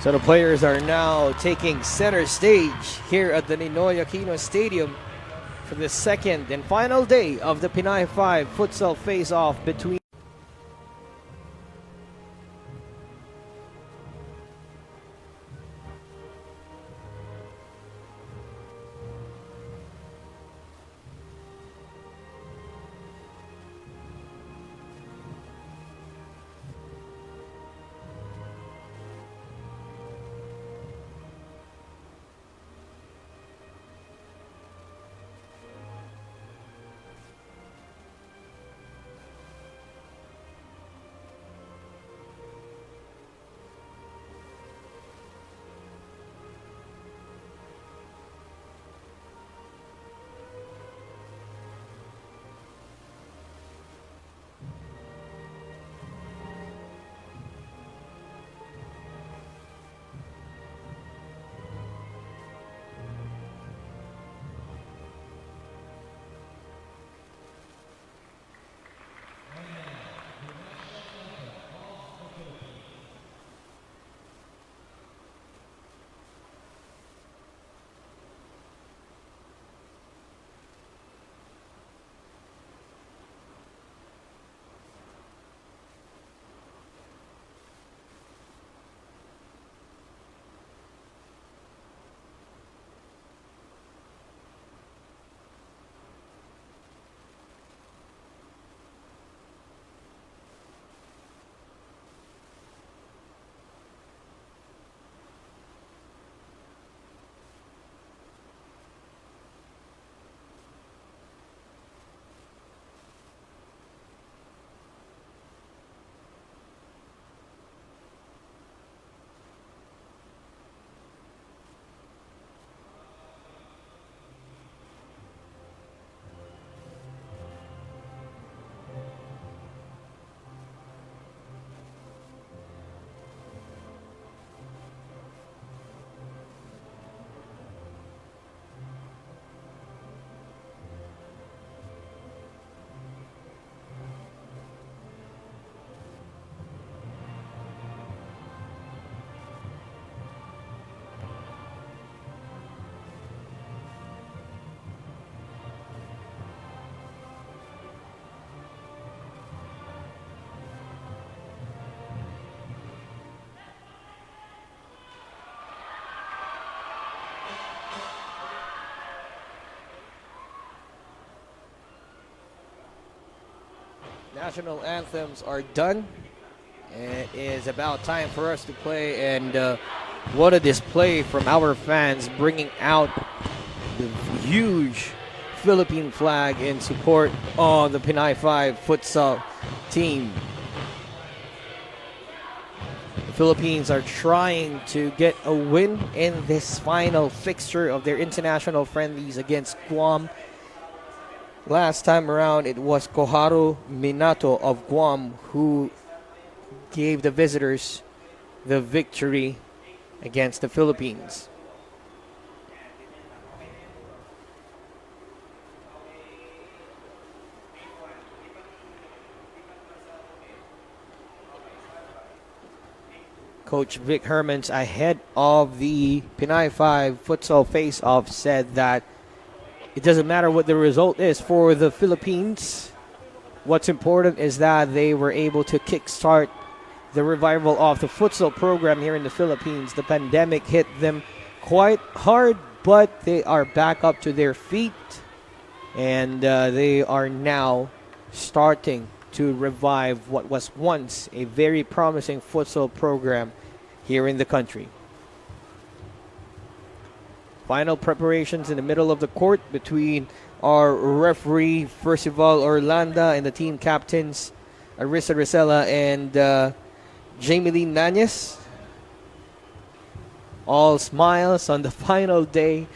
So the players are now taking center stage here at the Ninoy Aquino Stadium for the second and final day of the Pinay 5 futsal face-off between national anthems are done. It is about time for us to play, and what a display from our fans, bringing out the huge Philippine flag in support of the Pinay 5 futsal team. The Philippines are trying to get a win in this final fixture of their international friendlies against Guam. Last time around, it was Koharu Minato of Guam who gave the visitors the victory against the Philippines. Coach Vic Hermans, ahead of the Pinay 5 futsal face-off, said that it doesn't matter what the result is for the Philippines. What's important is that they were able to kickstart the revival of the futsal program here in the Philippines. The pandemic hit them quite hard, but they are back up to their feet, and they are now starting to revive what was once a very promising futsal program here in the country. Final preparations in the middle of the court between our referee, Percival Orlando, and the team captains, Arisa Rosella and Jamie Lee Nanyes. All smiles on the final day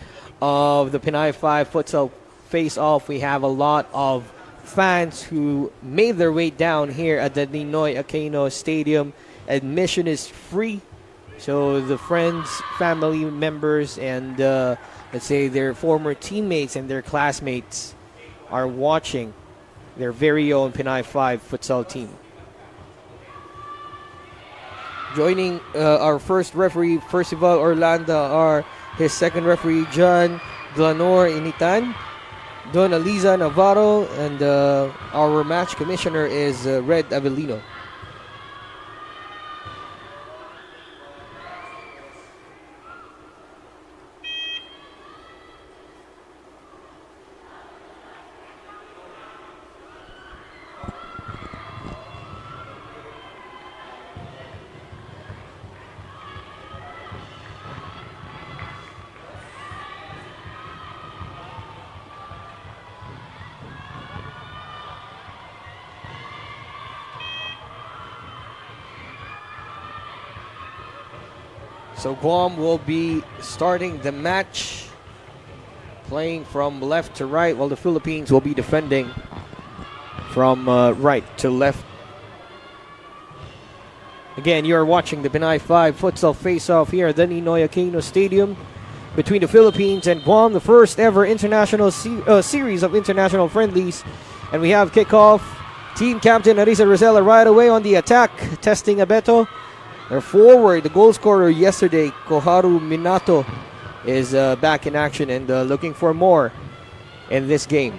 of the Pinay 5 futsal face-off. We have a lot of fans who made their way down here at the Ninoy Aquino Stadium. Admission is free. So the friends, family members, and let's say their former teammates and their classmates are watching their very own Pinay 5 futsal team. Joining our first referee, Percival Orlando, are his second referee, John Glanor Initan, Don Aliza Navarro, and our match commissioner is Red Avellino. So Guam will be starting the match, playing from left to right, while the Philippines will be defending from right to left. Again, you are watching the Pinay 5 Futsal Face-Off here at the Ninoy Aquino Stadium between the Philippines and Guam, the first ever international series of international friendlies. And we have kickoff. Team captain Arisa Rosella right away on the attack, testing Abeto. Their forward, the goal scorer yesterday, Koharu Minato, is back in action and looking for more in this game.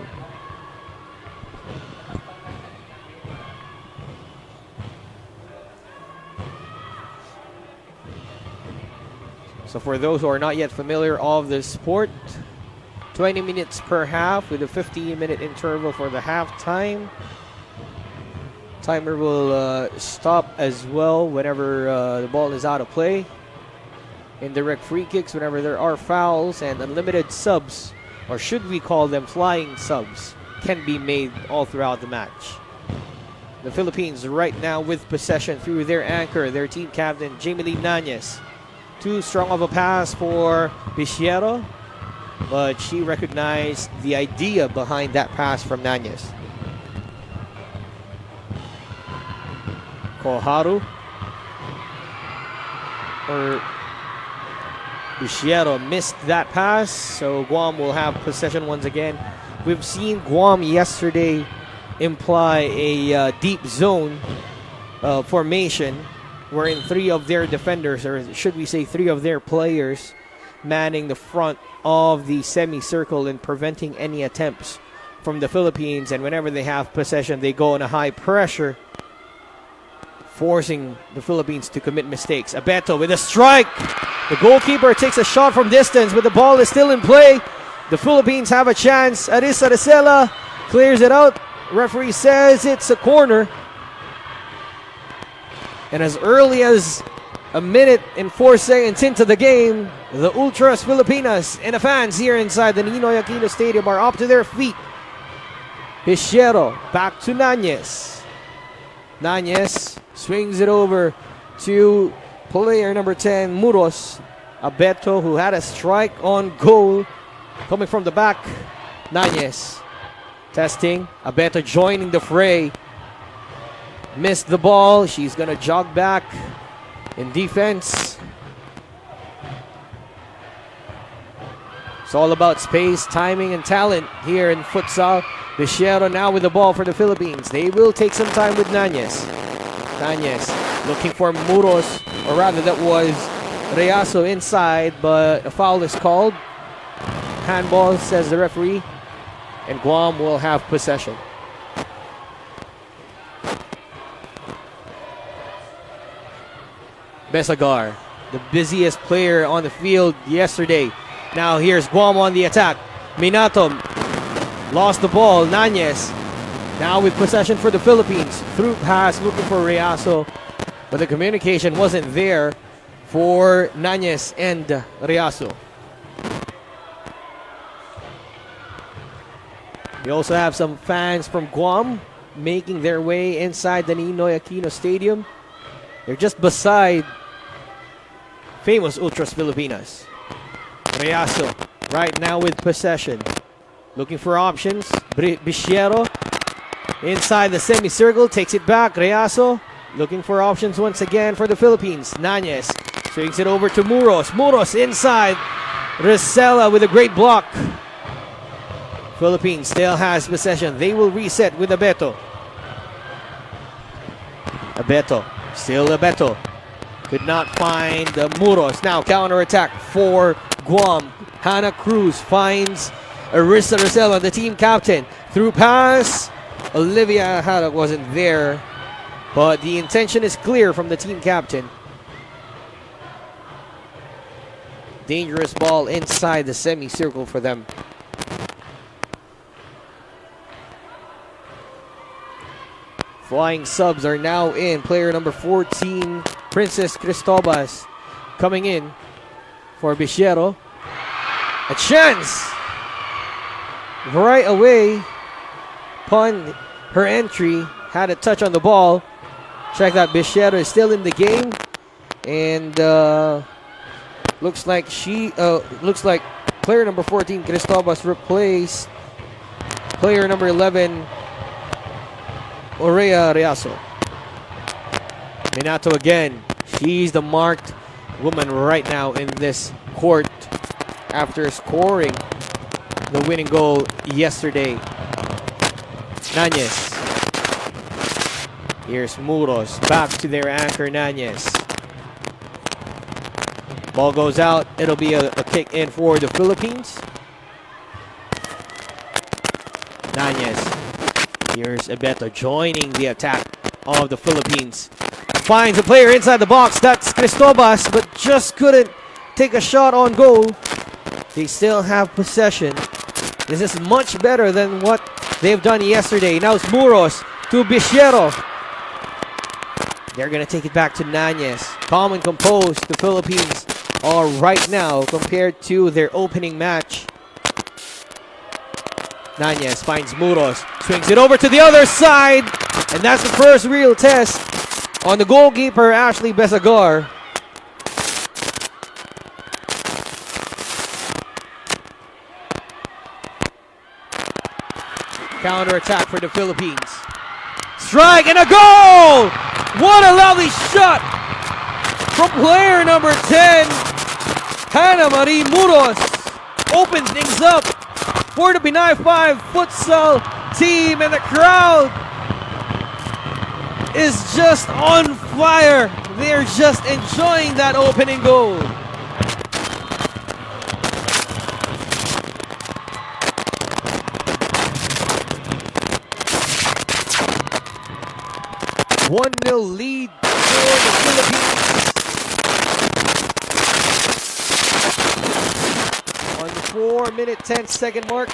So for those who are not yet familiar of the sport, 20 minutes per half with a 15-minute interval for the halftime. Timer will stop as well whenever the ball is out of play. Indirect free kicks whenever there are fouls, and unlimited subs, or should we call them flying subs, can be made all throughout the match. The Philippines right now with possession through their anchor, their team captain, Jamie Lee Nanyes. Too strong of a pass for Bichiero, but she recognized the idea behind that pass from Nanyes. Koharu, or Bichiero, missed that pass, so Guam will have possession once again. We've seen Guam yesterday imply a deep zone formation, wherein three of their defenders, or should we say three of their players, manning the front of the semicircle and preventing any attempts from the Philippines. And whenever they have possession, they go on a high pressure, forcing the Philippines to commit mistakes. Abeto with a strike. The goalkeeper takes a shot from distance, but the ball is still in play. The Philippines have a chance. Arisa Rosella clears it out. Referee says it's a corner. And as early as a minute and 4 seconds into the game, the Ultras Filipinas and the fans here inside the Ninoy Aquino Stadium are up to their feet. Bichiero back to Nanyes. Nanyes swings it over to player number 10, Muros. Abeto, who had a strike on goal, coming from the back. Nanyes testing. Abeto joining the fray. Missed the ball. She's going to jog back in defense. It's all about space, timing, and talent here in futsal. Bichiero now with the ball for the Philippines. They will take some time with Nanyes. Nanyes looking for Muros, or rather that was Reaso inside, but a foul is called. Handball, says the referee, and Guam will have possession. Besagar, the busiest player on the field yesterday. Now here's Guam on the attack. Minato lost the ball. Nanyes now with possession for the Philippines. Through pass looking for Reaso, but the communication wasn't there for Nanyes and Reaso. We also have some fans from Guam making their way inside the Ninoy Aquino Stadium. They're just beside famous Ultras Filipinas. Reaso right now with possession. Looking for options. Bichiero inside the semicircle, takes it back. Reaso looking for options once again for the Philippines. Nanyes swings it over to Muros. Muros inside. Rosella with a great block. Philippines still has possession. They will reset with Abeto. Abeto. Still Abeto. Could not find Muros. Now counter-attack for Guam. Hannah Cruz finds Arissa Rosella, the team captain. Through pass. Olivia Haddock wasn't there. But the intention is clear from the team captain. Dangerous ball inside the semicircle for them. Flying subs are now in. Player number 14, Princess Cristobas, coming in for Bichero. A chance! Right away, upon her entry, had a touch on the ball. Check that, Bichero is still in the game. And looks like player number 14, Cristobas, replaced player number 11, Orea Riaso. Minato again. She's the marked woman right now in this court after scoring the winning goal yesterday. Nanyes. Here's Muros. Back to their anchor, Nanyes. Ball goes out. It'll be a kick in for the Philippines. Nanyes. Here's Abeto joining the attack of the Philippines. Finds a player inside the box. That's Cristobas, but just couldn't take a shot on goal. They still have possession. This is much better than what they've done yesterday. Now it's Muros to Bichero. They're going to take it back to Nanyes. Calm and composed, the Philippines are right now compared to their opening match. Nanyes finds Muros, swings it over to the other side, and that's the first real test on the goalkeeper, Ashley Besagar. Counter attack for the Philippines. Strike and a goal! What a lovely shot from player number 10, Hannah Marie Muros. Opens things up for the Pinay 5 futsal team, and the crowd is just on fire. They're just enjoying that opening goal. One 0 lead for the Philippines. On the 4-minute 10-second mark.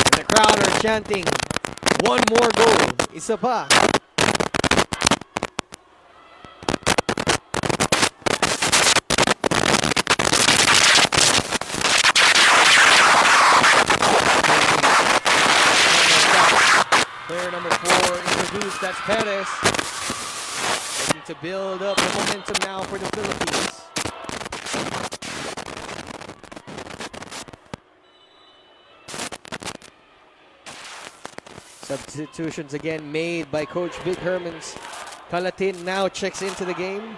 And the crowd are chanting, one more goal. Isa pa. Player number 4 introduced, that's Perez. Looking to build up the momentum now for the Philippines. Substitutions again made by Coach Vic Hermans. Calatin now checks into the game.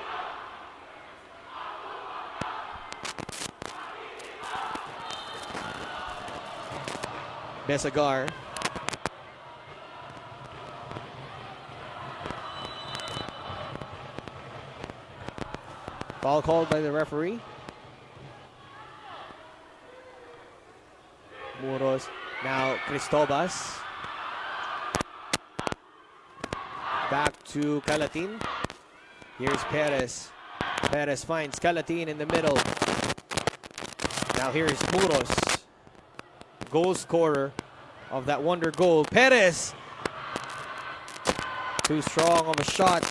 Besagar. Foul called by the referee. Muros. Now Cristobas. Back to Calatin. Here's Perez. Perez finds Calatin in the middle. Now here's Muros. Goal scorer of that wonder goal. Perez. Too strong of a shot.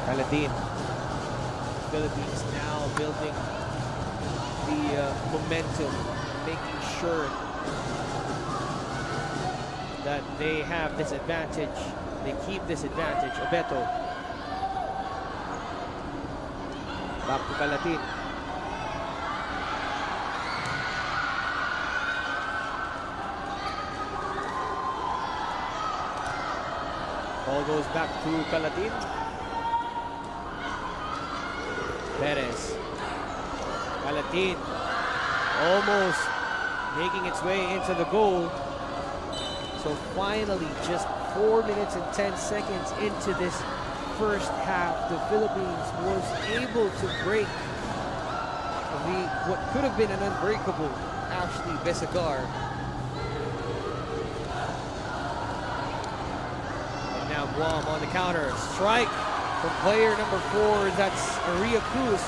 Calatin. Philippines now building the momentum, making sure that they have this advantage. They keep this advantage. Obeto. Back to Calatin. Ball goes back to Calatin. Perez. Calatin almost making its way into the goal. So finally, just 4 minutes and 10 seconds into this first half, the Philippines was able to break what could have been an unbreakable Ashley Besagar. And now Guam on the counter. Strike from player number 4, that's Aria Cruz,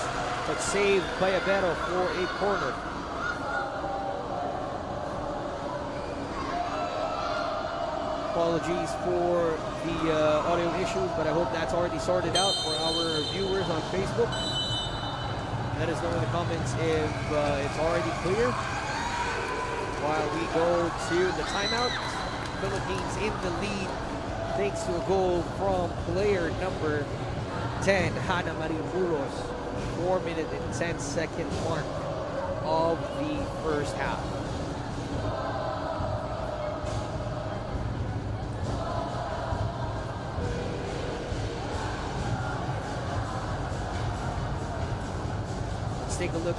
but saved by Abero for a corner. Apologies for the audio issues, but I hope that's already sorted out for our viewers on Facebook. Let us know in the comments if it's already clear. While we go to the timeout, Philippines in the lead thanks to a goal from player number 10, Hannah Marie Muros, 4 minute and 10 second mark of the first half. Take a look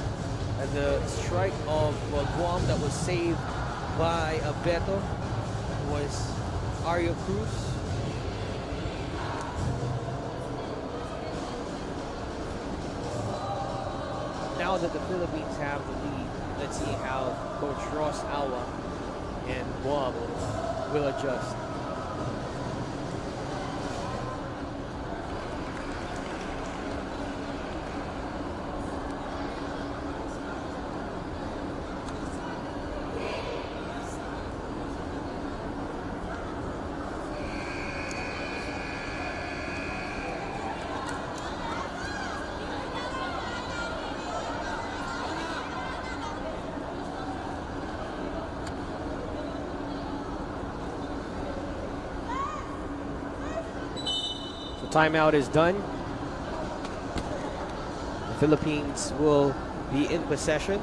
at the strike of Guam that was saved by Beto. Was Ario Cruz. Now that the Philippines have the lead, let's see how Coach Ross Awa and Guam will adjust. Timeout is done. The Philippines will be in possession.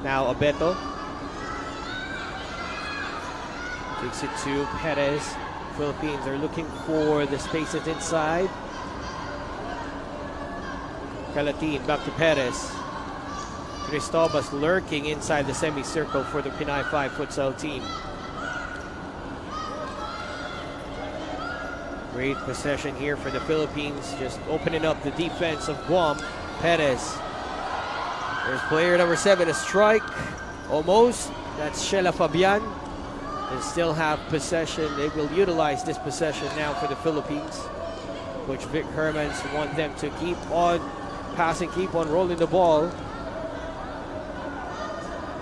Now Abeto takes it to Perez. Philippines are looking for the spaces inside. Calatin back to Perez. Cristobas lurking inside the semicircle for the Pinay 5 futsal team. Great possession here for the Philippines, just opening up the defense of Guam. Perez. There's player number 7, a strike. Almost. That's Sheila Fabian. They still have possession. They will utilize this possession now for the Philippines. Coach Vic Hermans want them to keep on passing, keep on rolling the ball.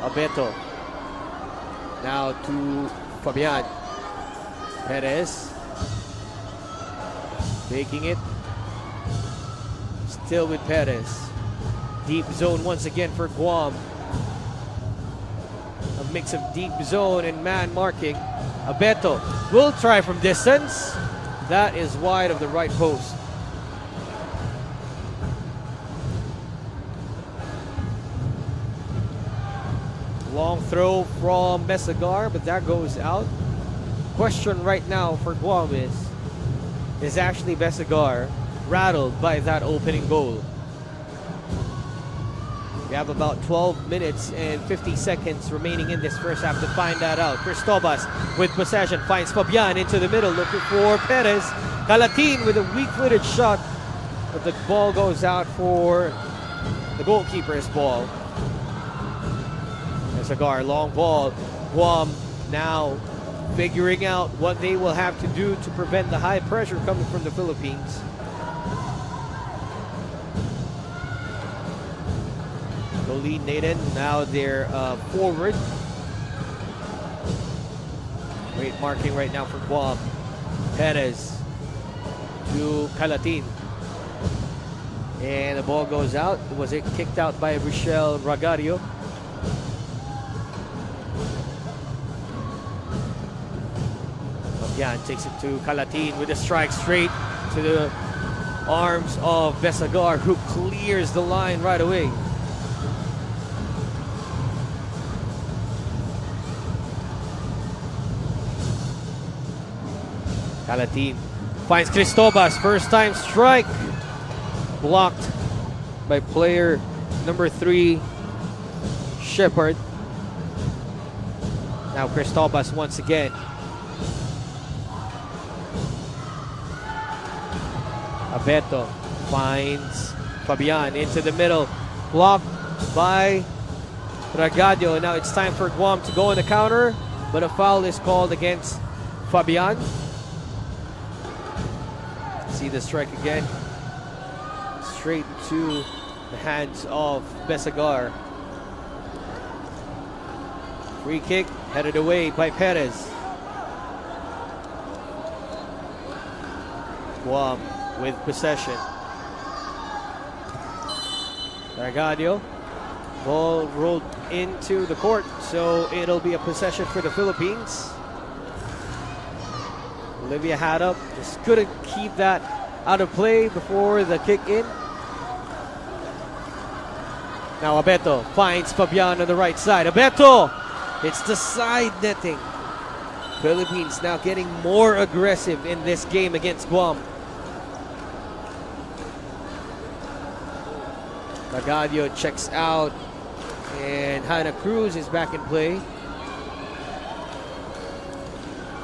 Abeto. Now to Fabian. Perez. Taking it. Still with Perez. Deep zone once again for Guam. A mix of deep zone and man marking. Abeto will try from distance. That is wide of the right post. Long throw from Besagar, but that goes out. Question right now for Guam is actually Besagar rattled by that opening goal? We have about 12 minutes and 50 seconds remaining in this first half to find that out. Cristobas with possession finds Fabian into the middle looking for Perez. Calatin with a weak-footed shot, but the ball goes out for the goalkeeper's ball. Besagar, long ball. Guam now figuring out what they will have to do to prevent the high pressure coming from the Philippines. Lead Nathan, now they're forward. Great marking right now for Guam. Perez to Calatin. And the ball goes out. Was it kicked out by Rochelle Ragario? Fabian takes it to Calatin with a strike straight to the arms of Besagar, who clears the line right away. Calatin finds Cristobas. First time strike. Blocked by player number 3, Shepard. Now Cristobas once again. Abeto finds Fabian into the middle. Blocked by Ragadio. Now it's time for Guam to go on the counter, but a foul is called against Fabian. See the strike again. Straight to the hands of Besagar. Free kick headed away by Perez. Guam with possession. Ragadio. Ball rolled into the court, so it'll be a possession for the Philippines. Olivia had up, just couldn't keep that out of play before the kick in. Now Abeto finds Fabian on the right side. Abeto! It's the side netting. Philippines now getting more aggressive in this game against Guam. Ragadio checks out, and Hannah Cruz is back in play.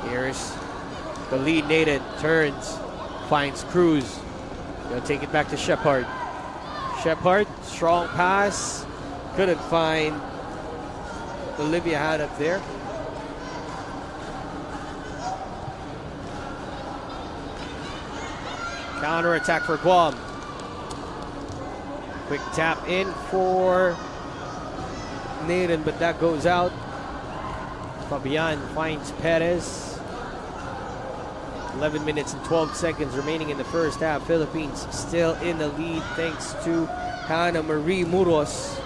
Here's the lead. Nathan turns, finds Cruz. They'll take it back to Shepard. Shepard, strong pass. Couldn't find Olivia had up there. Counter attack for Guam. Quick tap in for Nathan, but that goes out. Fabian finds Perez. 11 minutes and 12 seconds remaining in the first half. Philippines still in the lead thanks to Hannah Marie Muros.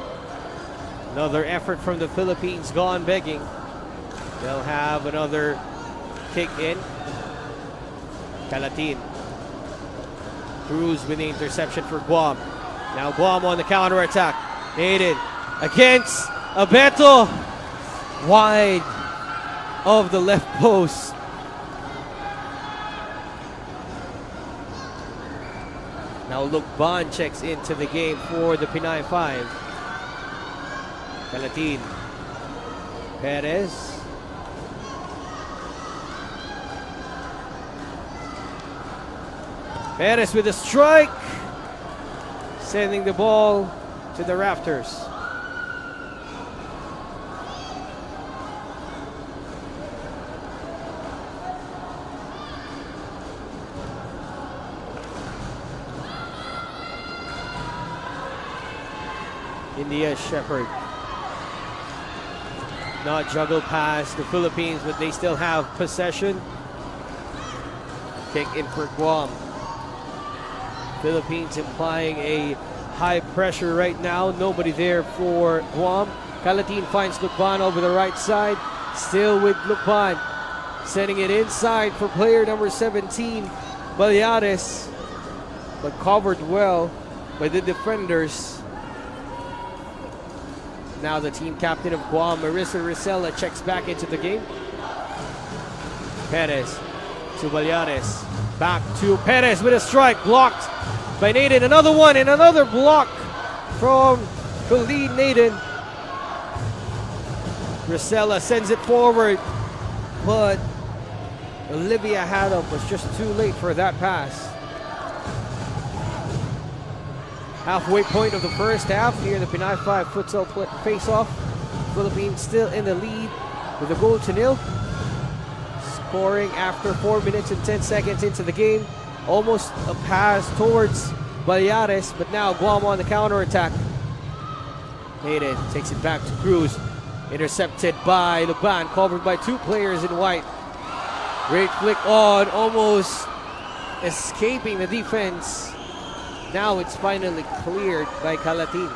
Another effort from the Philippines gone begging. They'll have another kick in. Calatin. Cruz with the interception for Guam. Now Guam on the counter attack. Nathan against Abeto. Wide of the left post. Now Lukban checks into the game for the Pinay 5. Calatin. Perez. Perez with a strike. Sending the ball to the rafters. India Shepard. Not juggled past the Philippines, but they still have possession. Kick in for Guam. Philippines implying a high pressure right now. Nobody there for Guam. Calatin finds Lukban over the right side. Still with Lukban. Sending it inside for player number 17, Baleares. But covered well by the defenders. Now the team captain of Guam, Marissa Rosella, checks back into the game. Perez to Baleares. Back to Perez with a strike. Blocked by Nathan. Another one and another block from the lead Nathan. Rosella sends it forward, but Olivia Haddock was just too late for that pass. Halfway point of the first half here in the Pinay 5 futsal face-off. Philippines still in the lead with a 0-0. Scoring after 4 minutes and 10 seconds into the game. Almost a pass towards Baleares, but now Guam on the counter-attack. Nathan takes it back to Cruz. Intercepted by Luban, covered by two players in white. Great flick on, almost escaping the defense. Now it's finally cleared by Calatin.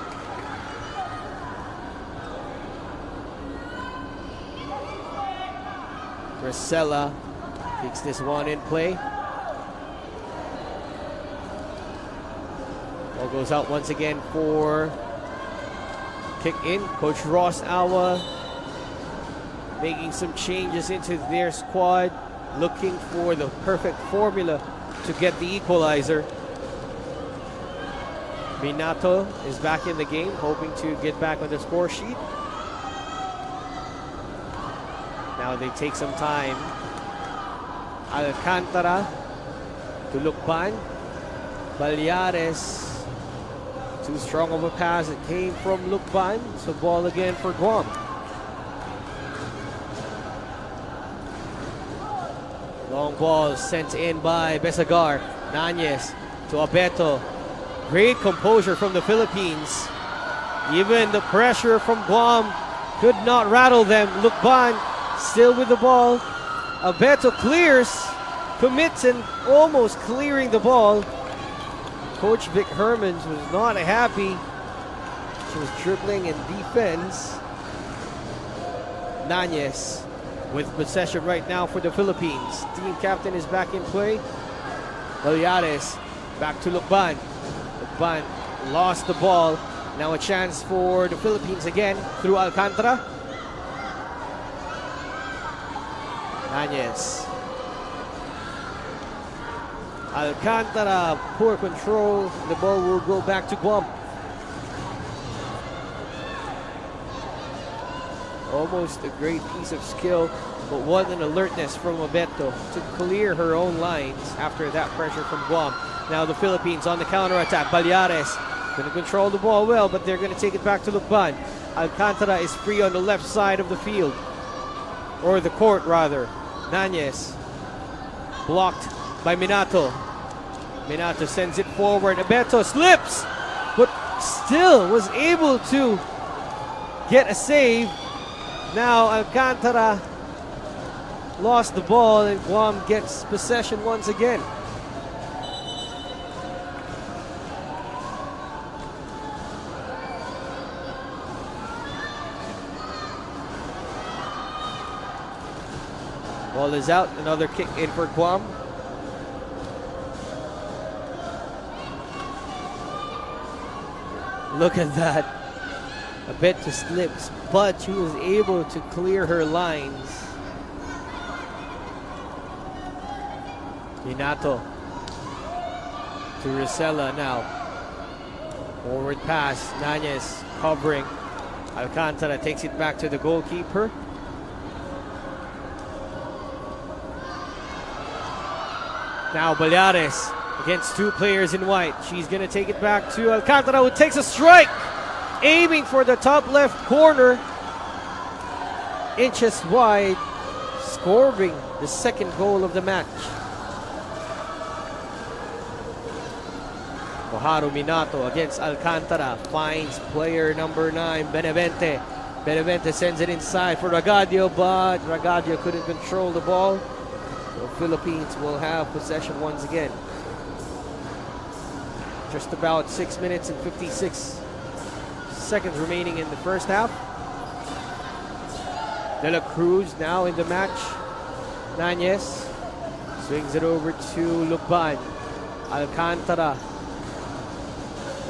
Rosella kicks this one in play. Ball goes out once again for kick in. Coach Ross Awa making some changes into their squad. looking for the perfect formula to get the equalizer. Minato is back in the game, hoping to get back on the score sheet. Now they take some time. Alcantara to Lukban. Balyares. Too strong of a pass. It came from Lukban. So ball again for Guam. Long ball sent in by Besagar. Nanyes to Abeto. Great composure from the Philippines. Even the pressure from Guam could not rattle them. Lukban still with the ball. Abeto clears, commits, and almost clearing the ball. Coach Vic Hermans was not happy. She was dribbling in defense. Nanyes with possession right now for the Philippines. Team captain is back in play. Balyares back to Lukban. Lukban lost the ball. Now a chance for the Philippines again through Alcantara. Nanyes. Alcantara, poor control. The ball will go back to Guam. Almost a great piece of skill, but what an alertness from Abeto to clear her own lines after that pressure from Guam. Now the Philippines on the counter-attack. Balyares going to control the ball well, but they're going to take it back to Lukban. Alcantara is free on the left side of the field, or the court rather. Nanyes blocked by Minato. Minato sends it forward. Abeto slips, but still was able to get a save. Now Alcantara lost the ball and Guam gets possession once again. Ball is out. Another kick in for Guam. Look at that. Abeto slips, but she was able to clear her lines. Minato to Rosella now. Forward pass. Nanyes covering. Alcantara takes it back to the goalkeeper. Now Balyares against two players in white. She's going to take it back to Alcantara, who takes a strike, aiming for the top left corner. Inches wide, scoring the second goal of the match. Koharu Minato against Alcantara. Finds player number 9, Benevente. Benevente sends it inside for Ragadio, but Ragadio couldn't control the ball. The Philippines will have possession once again. Just about 6 minutes and 56 seconds remaining in the first half. De La Cruz now in the match. Nanyes swings it over to Lukban. Alcantara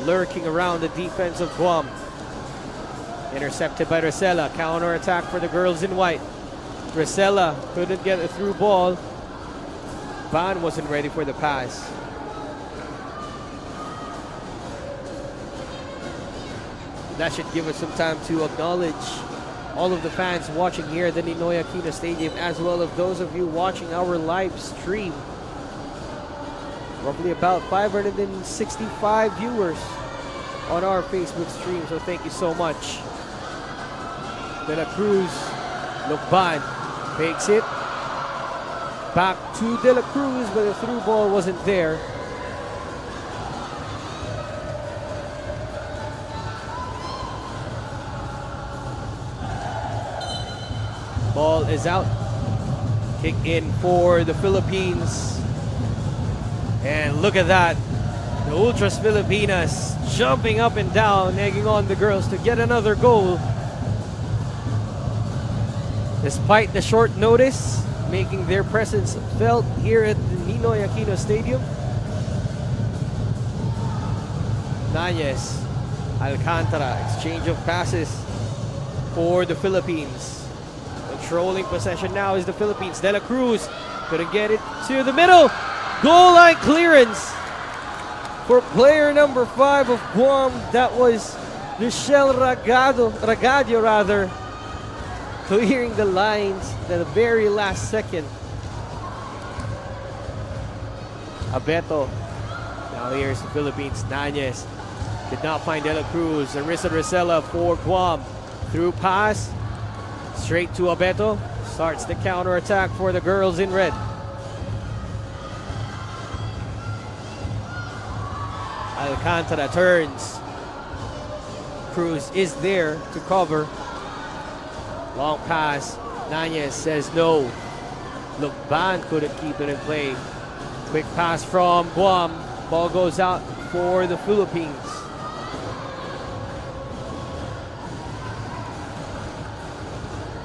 lurking around the defense of Guam. Intercepted by Rosella. Counter attack for the girls in white. Rosella couldn't get a through ball. Van wasn't ready for the pass. That should give us some time to acknowledge all of the fans watching here at the Ninoy Aquino Stadium, as well as those of you watching our live stream. Roughly about 565 viewers on our Facebook stream, so thank you so much. De La Cruz, Lukban fakes it. Back to De La Cruz, but the through ball wasn't there. Ball is out. Kick in for the Philippines. And look at that. The Ultras Filipinas jumping up and down, egging on the girls to get another goal. Despite the short notice, making their presence felt here at the Ninoy Aquino Stadium. Nanyes, Alcantara, exchange of passes for the Philippines. Controlling possession now is the Philippines. De La Cruz couldn't get it to the middle. Goal line clearance for player number 5 of Guam. That was Michelle Ragadio rather, clearing the lines at the very last second. Abeto. Now here's the Philippines. Nanyes did not find De La Cruz. Arisa Rosella for Guam. Through pass. Straight to Abeto. Starts the counter attack for the girls in red. Alcantara turns. Cruz is there to cover. Long pass. Nanyes says no. Lukban couldn't keep it in play. Quick pass from Guam. Ball goes out for the Philippines.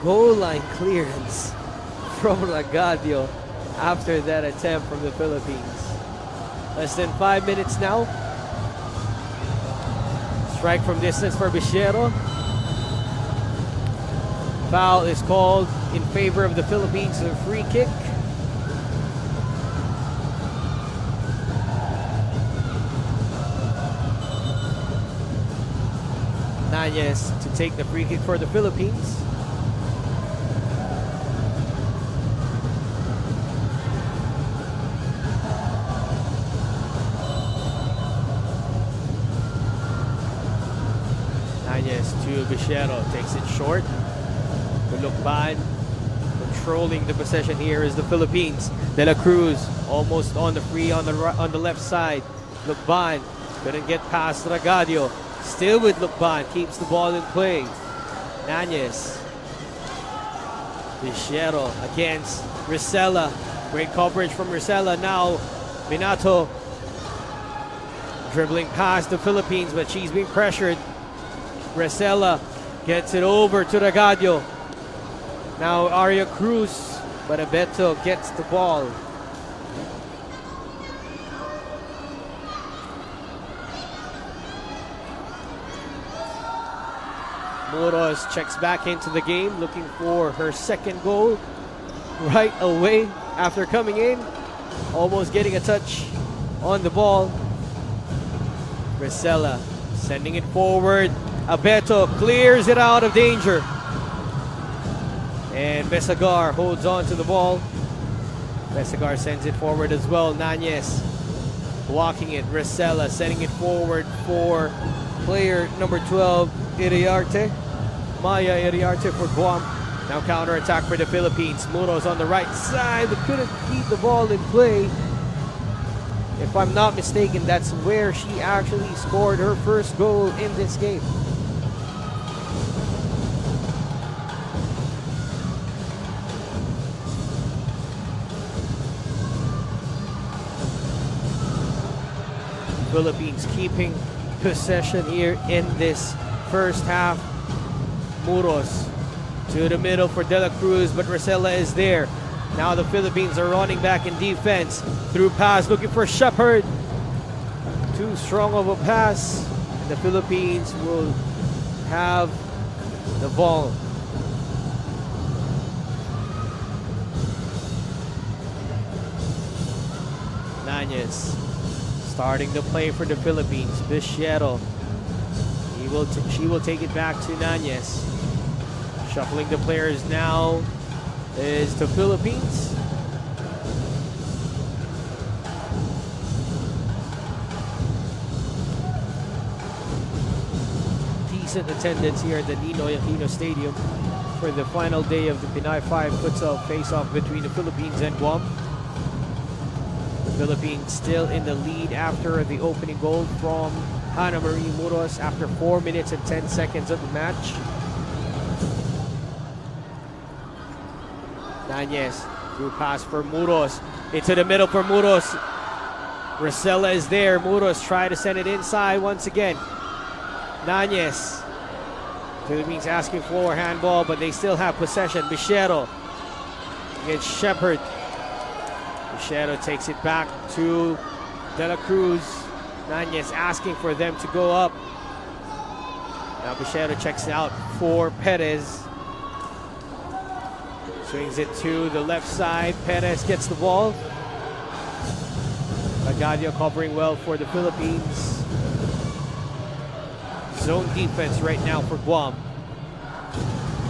Goal line clearance from Ragadio after that attempt from the Philippines. Less than 5 minutes now. Strike from distance for Bichero. Foul is called in favor of the Philippines. A free kick. Nanyes to take the free kick for the Philippines. Nanyes to Bichero, takes it short. To Lukban, controlling the possession here is the Philippines. De La Cruz almost on the free on the left side. Lukban couldn't get past Ragadio. Still with Lukban, keeps the ball in play. Nanyes. Bichero against Rosella. Great coverage from Rosella. Now Minato dribbling past the Philippines, but she's being pressured. Rosella gets it over to Ragadio. Now Aria Cruz, but Abeto gets the ball. Moros checks back into the game, looking for her second goal right away after coming in, almost getting a touch on the ball. Rosella sending it forward. Abeto clears it out of danger. And Besagar holds on to the ball. Besagar sends it forward as well. Nanyes blocking it. Rosella sending it forward for player number 12, Iriarte. Maya Iriarte for Guam. Now counter attack for the Philippines. Munoz on the right side, but couldn't keep the ball in play. If I'm not mistaken, that's where she actually scored her first goal in this game. Philippines keeping possession here in this first half. Muros to the middle for De La Cruz, but Rosella is there. Now the Philippines are running back in defense. Through pass, looking for Shepard. Too strong of a pass. And the Philippines will have the ball. Nanyes starting to play for the Philippines. Bichero. She will take it back to Nanyes. Shuffling the players now is the Philippines. Decent attendance here at the Ninoy Aquino Stadium for the final day of the Pinay 5 Futsal face-off between the Philippines and Guam. The Philippines still in the lead after the opening goal from Hana Marie Muros after 4 minutes and 10 seconds of the match. Nanyes through pass for Muros. Into the middle for Muros. Rosella is there. Muros try to send it inside once again. Nanyes. Philippines asking for handball, but they still have possession. Bichero against Shepard. Bichero takes it back to De La Cruz. Nanyes asking for them to go up. Now Bichero checks out for Perez. Swings it to the left side. Perez gets the ball. Bagallo covering well for the Philippines. Zone defense right now for Guam.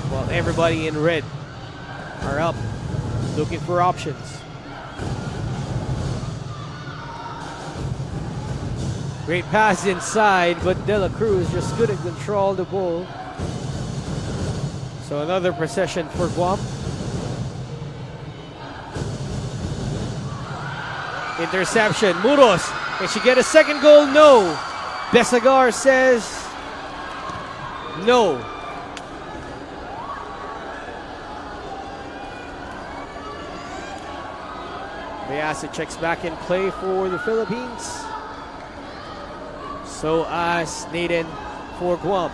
While everybody in red are up, looking for options. Great pass inside, but De La Cruz just couldn't control the ball. So another possession for Guam. Interception, Muros. Can she get a second goal? No. Besagar says no. Bayasa checks back in play for the Philippines. So as Naden for Guam.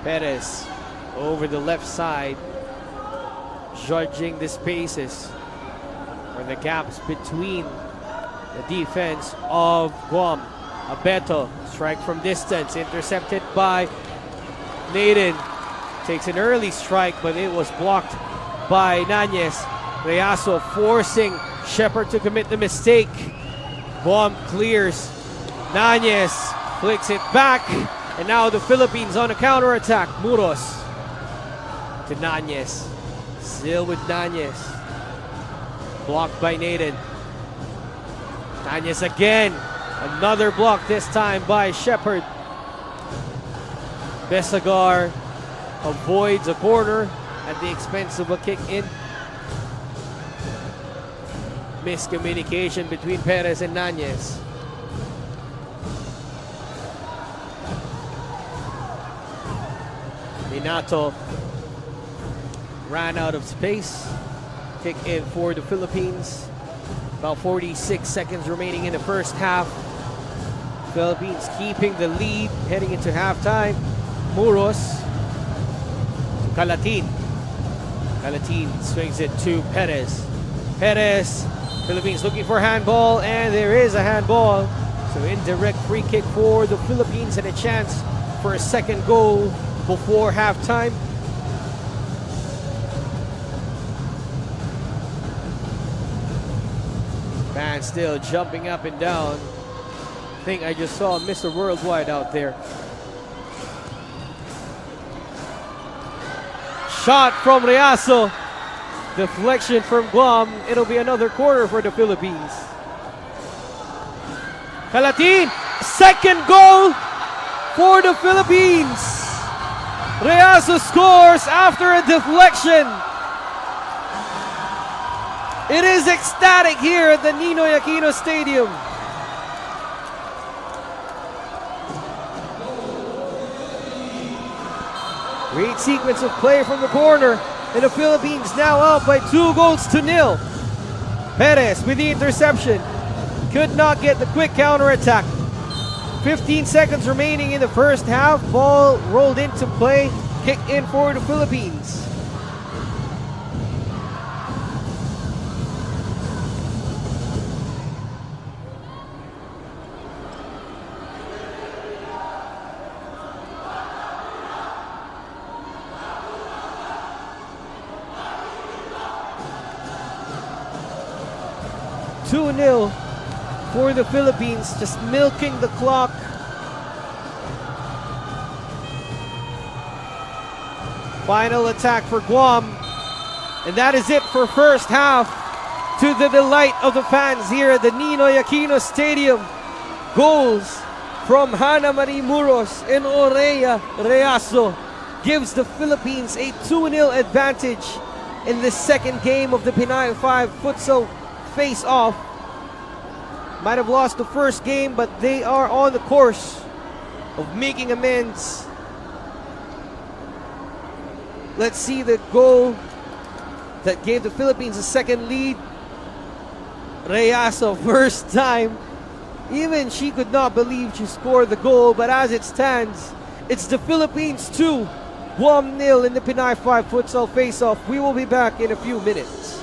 Perez over the left side, judging the spaces or the gaps between the defense of Guam. Abeto, strike from distance, intercepted by Naden. Takes an early strike, but it was blocked by Nunez. Reaso forcing Shepard to commit the mistake. Guam clears. Nunez flicks it back. And now the Philippines on a counter-attack. Muros to Nunez. Still with Nunez. Blocked by Naden. Nunez again. Another block, this time by Shepard. Besagar avoids a corner at the expense of a kick in. Miscommunication between Perez and Nunez. Minato ran out of space. Kick in for the Philippines. About 46 seconds remaining in the first half. Philippines keeping the lead heading into halftime. Muros to Calatin. Calatin swings it to Perez. Perez. Philippines looking for handball, and there is a handball. So indirect free kick for the Philippines and a chance for a second goal before halftime. Fans still jumping up and down. I think I just saw Mr. Worldwide out there. Shot from Reaso. Deflection from Guam. It'll be another corner for the Philippines. Calatin, second goal for the Philippines. Reaso scores after a deflection. It is ecstatic here at the Ninoy Aquino Stadium. Great sequence of play from the corner, and the Philippines now up by 2-0. Perez with the interception. Could not get the quick counter-attack. 15 seconds remaining in the first half. Ball rolled into play. Kick in for the Philippines. (2-0) for the Philippines, just milking the clock. Final attack for Guam. And that is it for first half. To the delight of the fans here at the Ninoy Aquino Stadium. Goals from Hana Marie Muros and Oreya Reaso gives the Philippines a 2-0 advantage in the second game of the Pinay 5 Futsal face-off. Might have lost the first game, but they are on the course of making amends. Let's see the goal that gave the Philippines a second lead. Reaso, first time. Even she could not believe she scored the goal, but as it stands, it's the Philippines 2, Guam 0 in the Pinay 5 Futsal face-off. We will be back in a few minutes.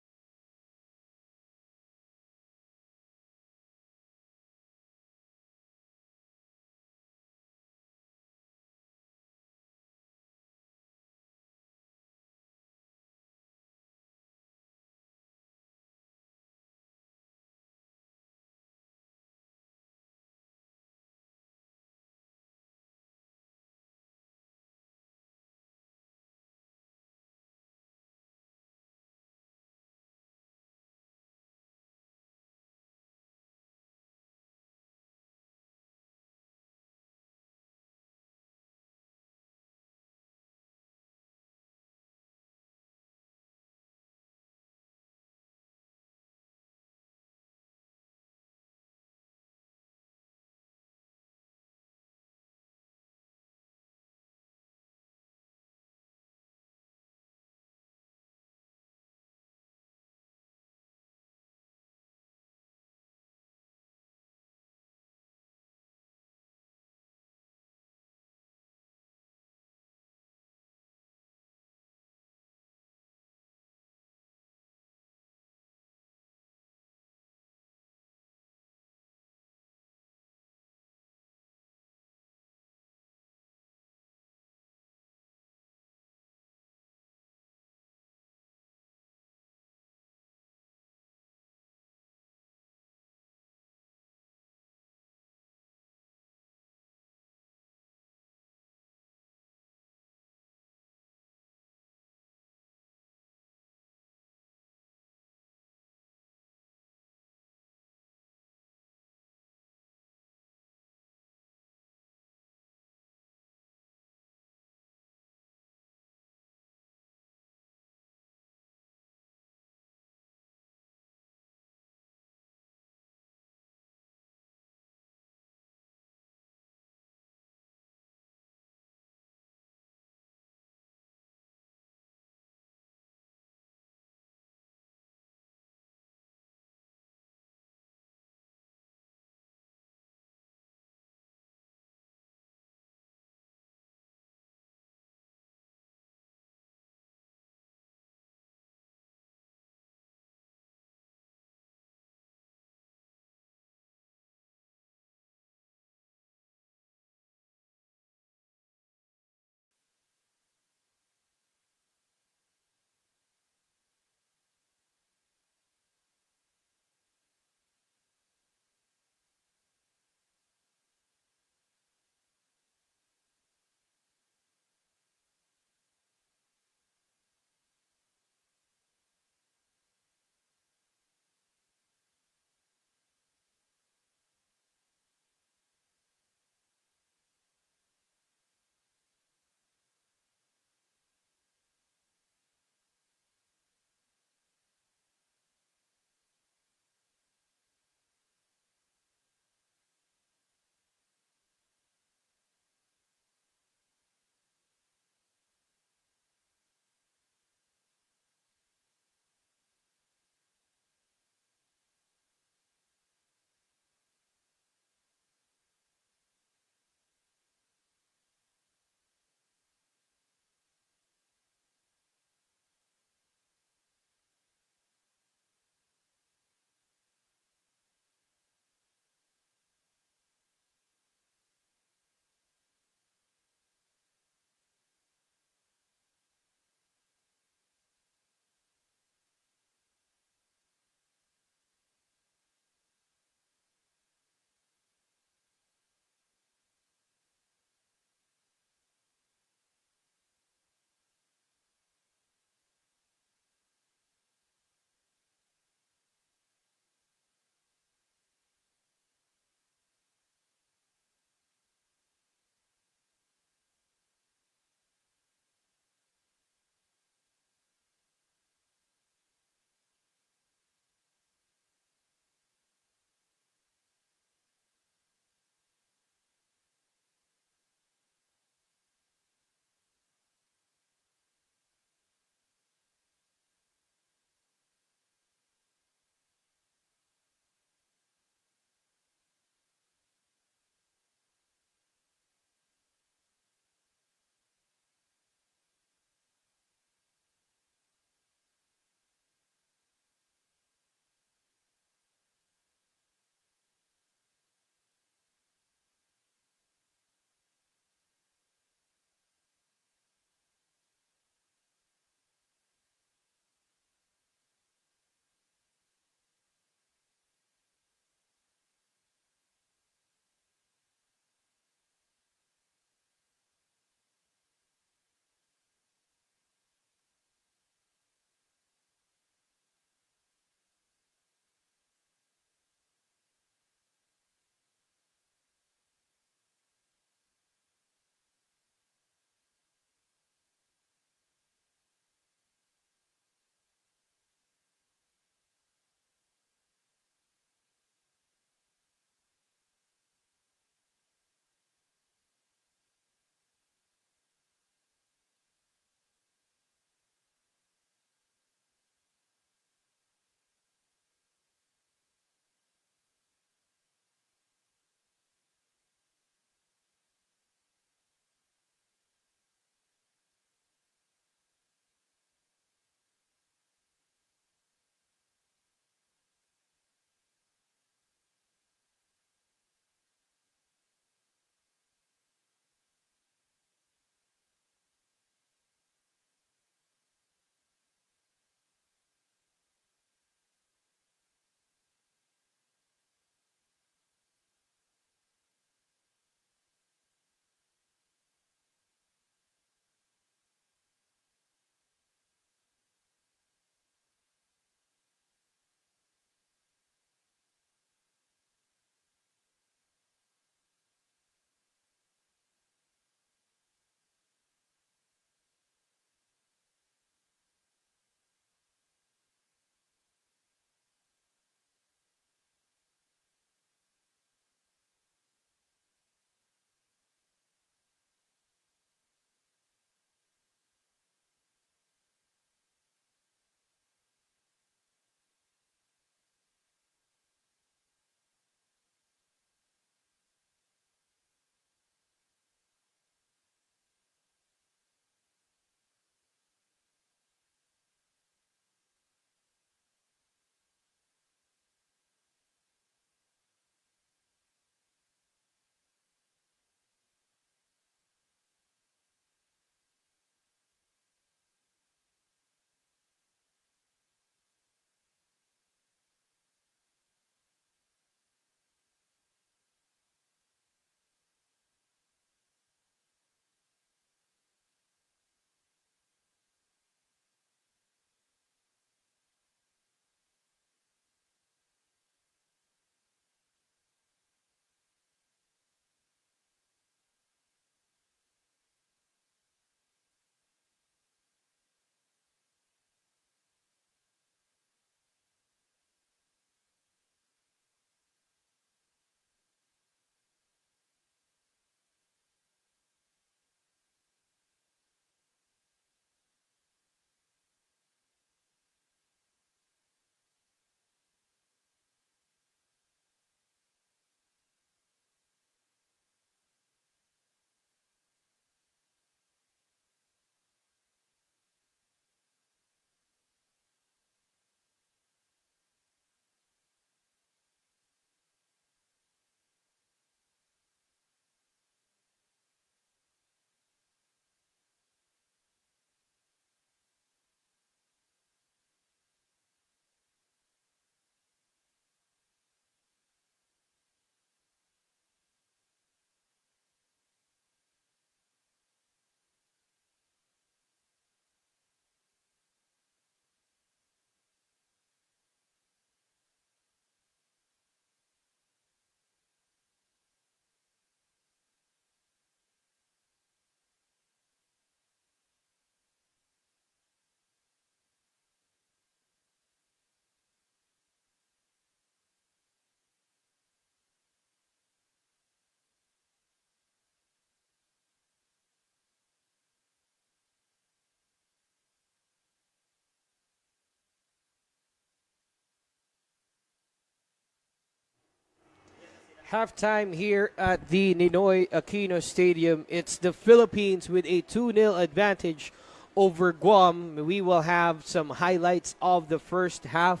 Halftime here at the Ninoy Aquino Stadium. It's the Philippines with a 2-0 advantage over Guam. We will have some highlights of the first half.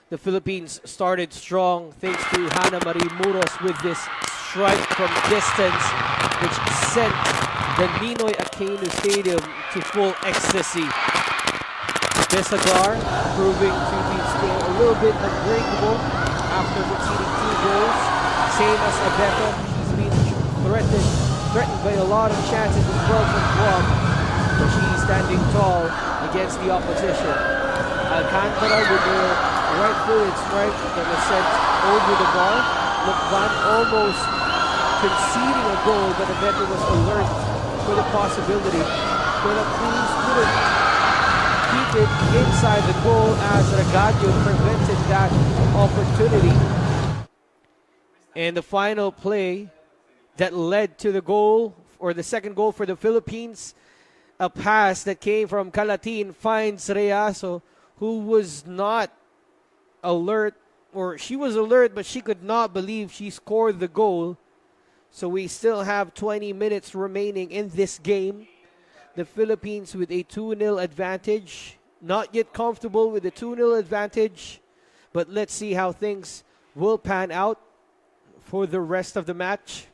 The Philippines started strong thanks to Hana Marie Muros with this strike from distance, which sent the Ninoy Aquino Stadium to full ecstasy. Desagar proving to be still a little bit unbreakable after conceding 2 goals. Same as Abeto, he's been threatened by a lot of chances as well from Guam, but she's standing tall against the opposition. Alcantara with the right-footed strike that was sent over the bar. Lukvan almost conceding a goal, but Abeto was alert for the possibility. But Cruz couldn't keep it inside the goal as Regadio prevented that opportunity. And the final play that led to the goal, or the second goal for the Philippines, a pass that came from Calatin finds Reaso, who was not alert, or she was alert, but she could not believe she scored the goal. So we still have 20 minutes remaining in this game. The Philippines with a 2-0 advantage. Not yet comfortable with the 2-0 advantage, but let's see how things will pan out for the rest of the match.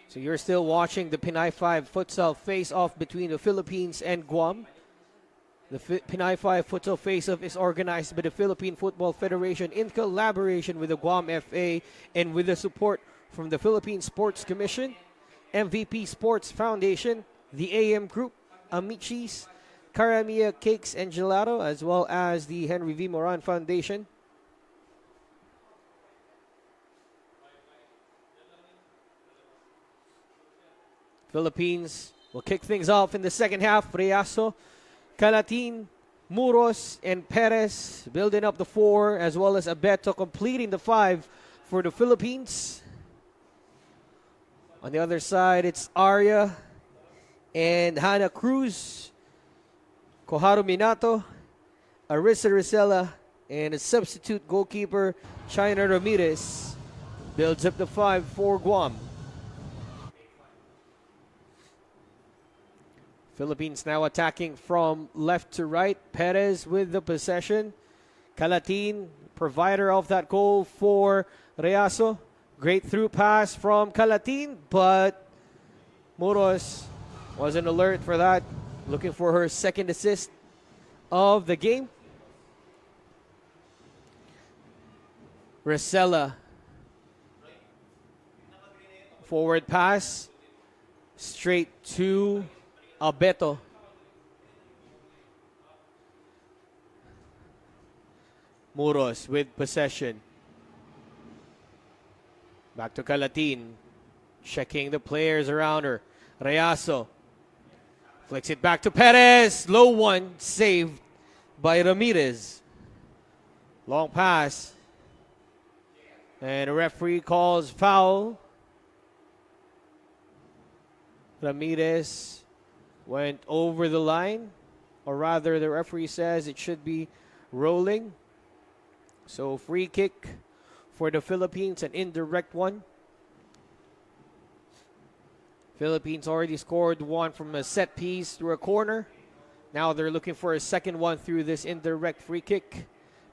So you're still watching the Pinay 5 Futsal face-off between the Philippines and Guam. The Pinay 5 Futsal face-off is organized by the Philippine Football Federation in collaboration with the Guam FA and with the support from the Philippine Sports Commission, MVP Sports Foundation, the AM Group, Amichis, Caramia Cakes and Gelato, as well as the Henry V. Moran Foundation. Philippines will kick things off in the second half. Reaso, Calatin, Muros, and Perez building up the 4, as well as Abeto completing the 5 for the Philippines. On the other side, it's Arya and Hana Cruz, Koharu Minato, Arisa Rosella, and a substitute goalkeeper, China Ramirez, builds up the 5 for Guam. Philippines now attacking from left to right. Perez with the possession. Calatin, provider of that goal for Reaso. Great through pass from Calatin, but Muros wasn't alert for that. Looking for her second assist of the game. Rosella. Forward pass. Straight to Abeto. Muros with possession. Back to Calatin. Checking the players around her. Reaso. Flicks it back to Perez. Low one. Saved by Ramirez. Long pass. And a referee calls foul. Ramirez went over the line. Or rather, the referee says it should be rolling. So free kick for the Philippines, an indirect one. Philippines already scored one from a set piece through a corner. Now they're looking for a second one through this indirect free kick.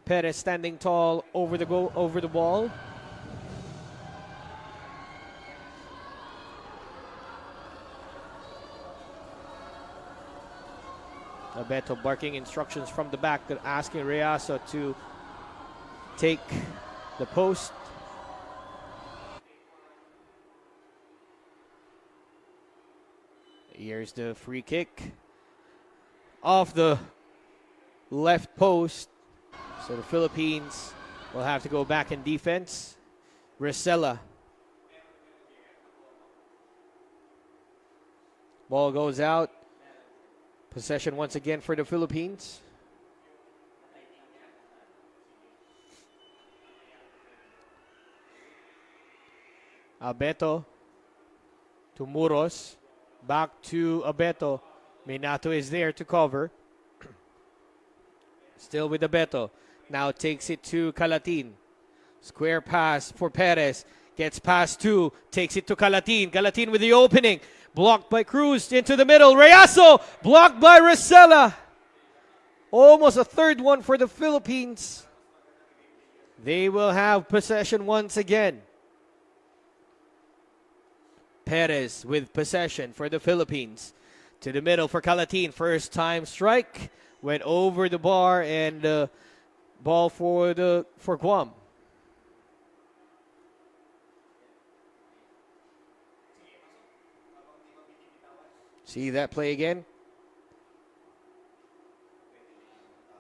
Perez standing tall over the ball. Abeto barking instructions from the back, asking Reaso to take the post. Here's the free kick off the left post. So the Philippines will have to go back in defense. Rosella. Ball goes out. Possession once again for the Philippines. Abeto to Muros. Back to Abeto. Minato is there to cover. Still with Abeto. Now takes it to Calatin. Square pass for Perez. Gets past two. Takes it to Calatin. Calatin with the opening. Blocked by Cruz into the middle. Reyaso blocked by Rosella. Almost a third one for the Philippines. They will have possession once again. Perez with possession for the Philippines. To the middle for Calatin. First time strike. Went over the bar and ball for Guam. See that play again?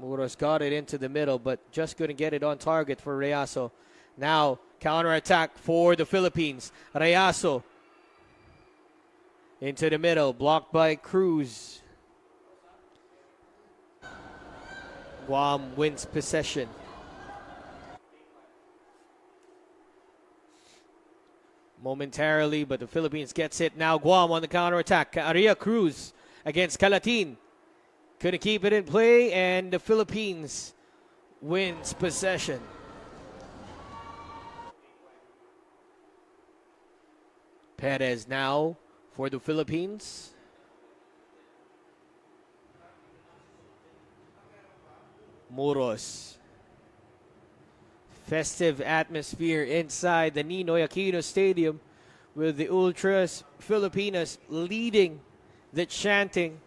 Muros got it into the middle, but just couldn't get it on target for Reyaso. Now, counterattack for the Philippines. Reyaso into the middle, blocked by Cruz. Guam wins possession. Momentarily, but the Philippines gets it. Now Guam on the counterattack. Aria Cruz against Calatin. Couldn't keep it in play, and the Philippines wins possession. Perez now for the Philippines. Muros. Festive atmosphere inside the Ninoy Aquino Stadium with the Ultras Filipinas leading the chanting.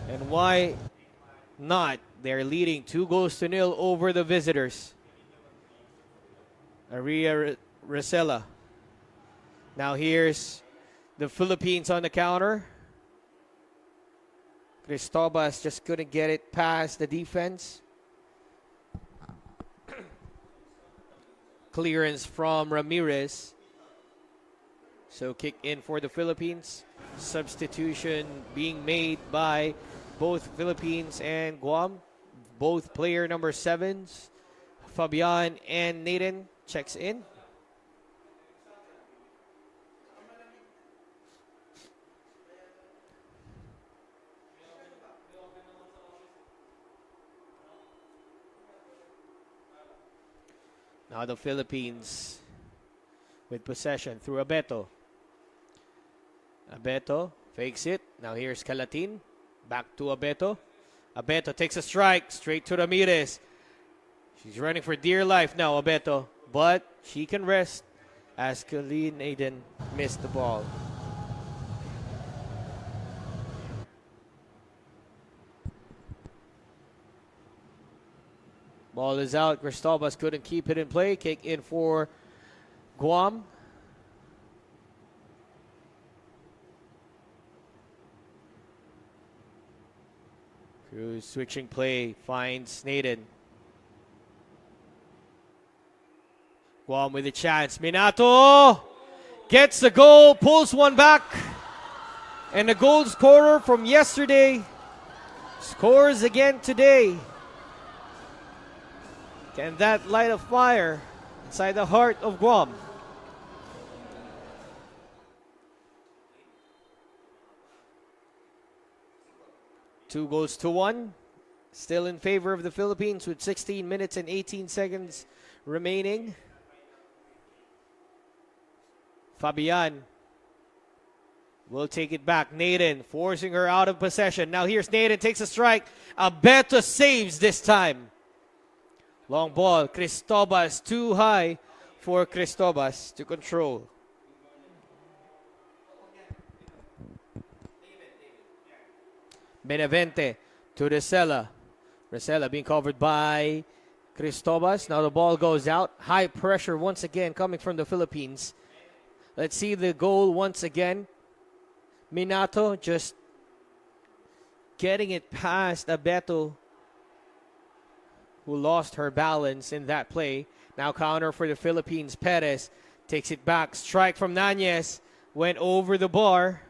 And why not? They're leading 2-0 over the visitors. Aria Rosella. Now here's the Philippines on the counter. Cristobas just couldn't get it past the defense. Clearance from Ramirez. So kick in for the Philippines. Substitution being made by both Philippines and Guam. Both player number 7s. Fabian and Nathan checks in. Now the Philippines with possession through Abeto. Abeto fakes it. Now here's Calatin. Back to Abeto. Abeto takes a strike straight to Ramirez. She's running for dear life now, Abeto. But she can rest as Colleen Aiden missed the ball. Ball is out. Cristobas couldn't keep it in play. Kick in for Guam. Cruz switching play. Finds Nathan. Guam with a chance. Minato gets the goal. Pulls one back. And the goal scorer from yesterday scores again today. Can that light a fire inside the heart of Guam? Two goals to one. Still in favor of the Philippines with 16 minutes and 18 seconds remaining. Fabian will take it back. Nathan forcing her out of possession. Now here's Nathan, takes a strike. Abeto saves this time. Long ball. Cristobas too high for Cristobas to control. Benavente to Rosella. Rosella being covered by Cristobas. Now the ball goes out. High pressure once again coming from the Philippines. Let's see the goal once again. Minato just getting it past Abeto, who lost her balance in that play. Now counter for the Philippines. Perez takes it back. Strike from Nanez. Went over the bar.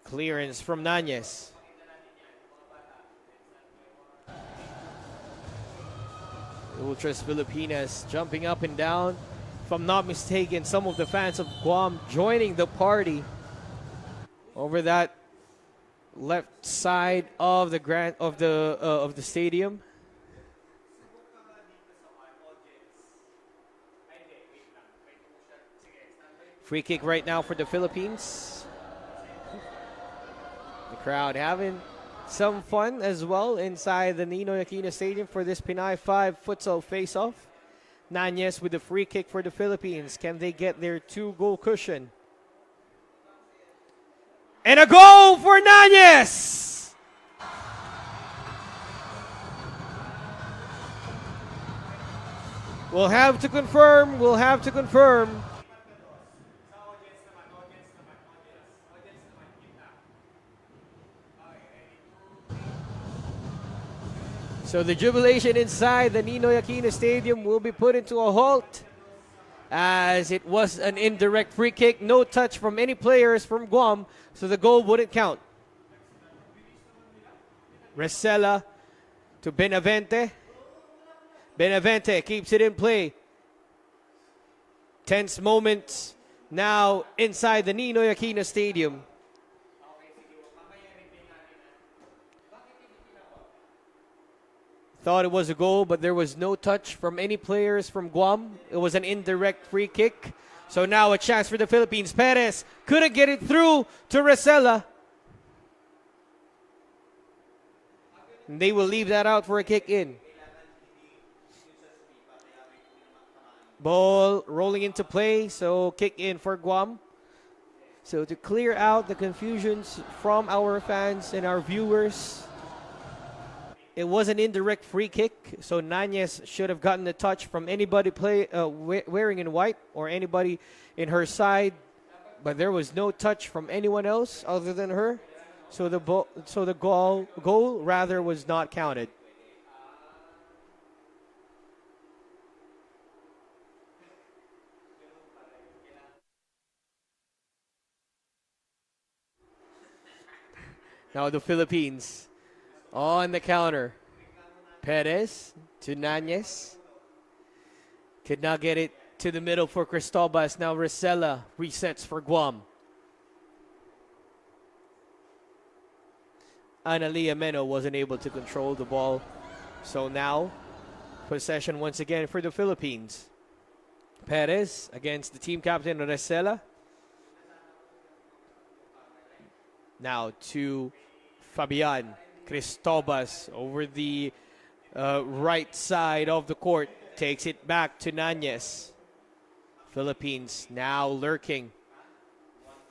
Clearance from Nanez. Ultras Filipinas jumping up and down. If I'm not mistaken, some of the fans of Guam joining the party over that left side of the stadium. Free kick right now for the Philippines. The crowd having some fun as well inside the Ninoy Aquino Stadium for this Pinay 5 futsal face-off. Nanyes with the free kick for the Philippines. Can they get their 2-goal cushion? And a goal for Nanyes! We'll have to confirm. So the jubilation inside the Ninoy Aquino Stadium will be put into a halt as it was an indirect free kick. No touch from any players from Guam, so the goal wouldn't count. Resela to Benavente. Benavente keeps it in play. Tense moments now inside the Ninoy Aquino Stadium. Thought it was a goal, but there was no touch from any players from Guam. It was an indirect free kick. So now a chance for the Philippines. Perez couldn't get it through to Resela. And they will leave that out for a kick in. Ball rolling into play, so kick in for Guam. So to clear out the confusions from our fans and our viewers, it was an indirect free kick, so Nanyes should have gotten a touch from anybody wearing in white or anybody in her side, but there was no touch from anyone else other than her. So the goal was not counted. Now the Philippines on the counter. Perez to Nanyes. Could not get it to the middle for Cristobas. Now Resela resets for Guam. Analia Meno wasn't able to control the ball. So now possession once again for the Philippines. Perez against the team captain Resela. Now to Fabian. Cristobas over the right side of the court. Takes it back to Nanyes. Philippines now lurking.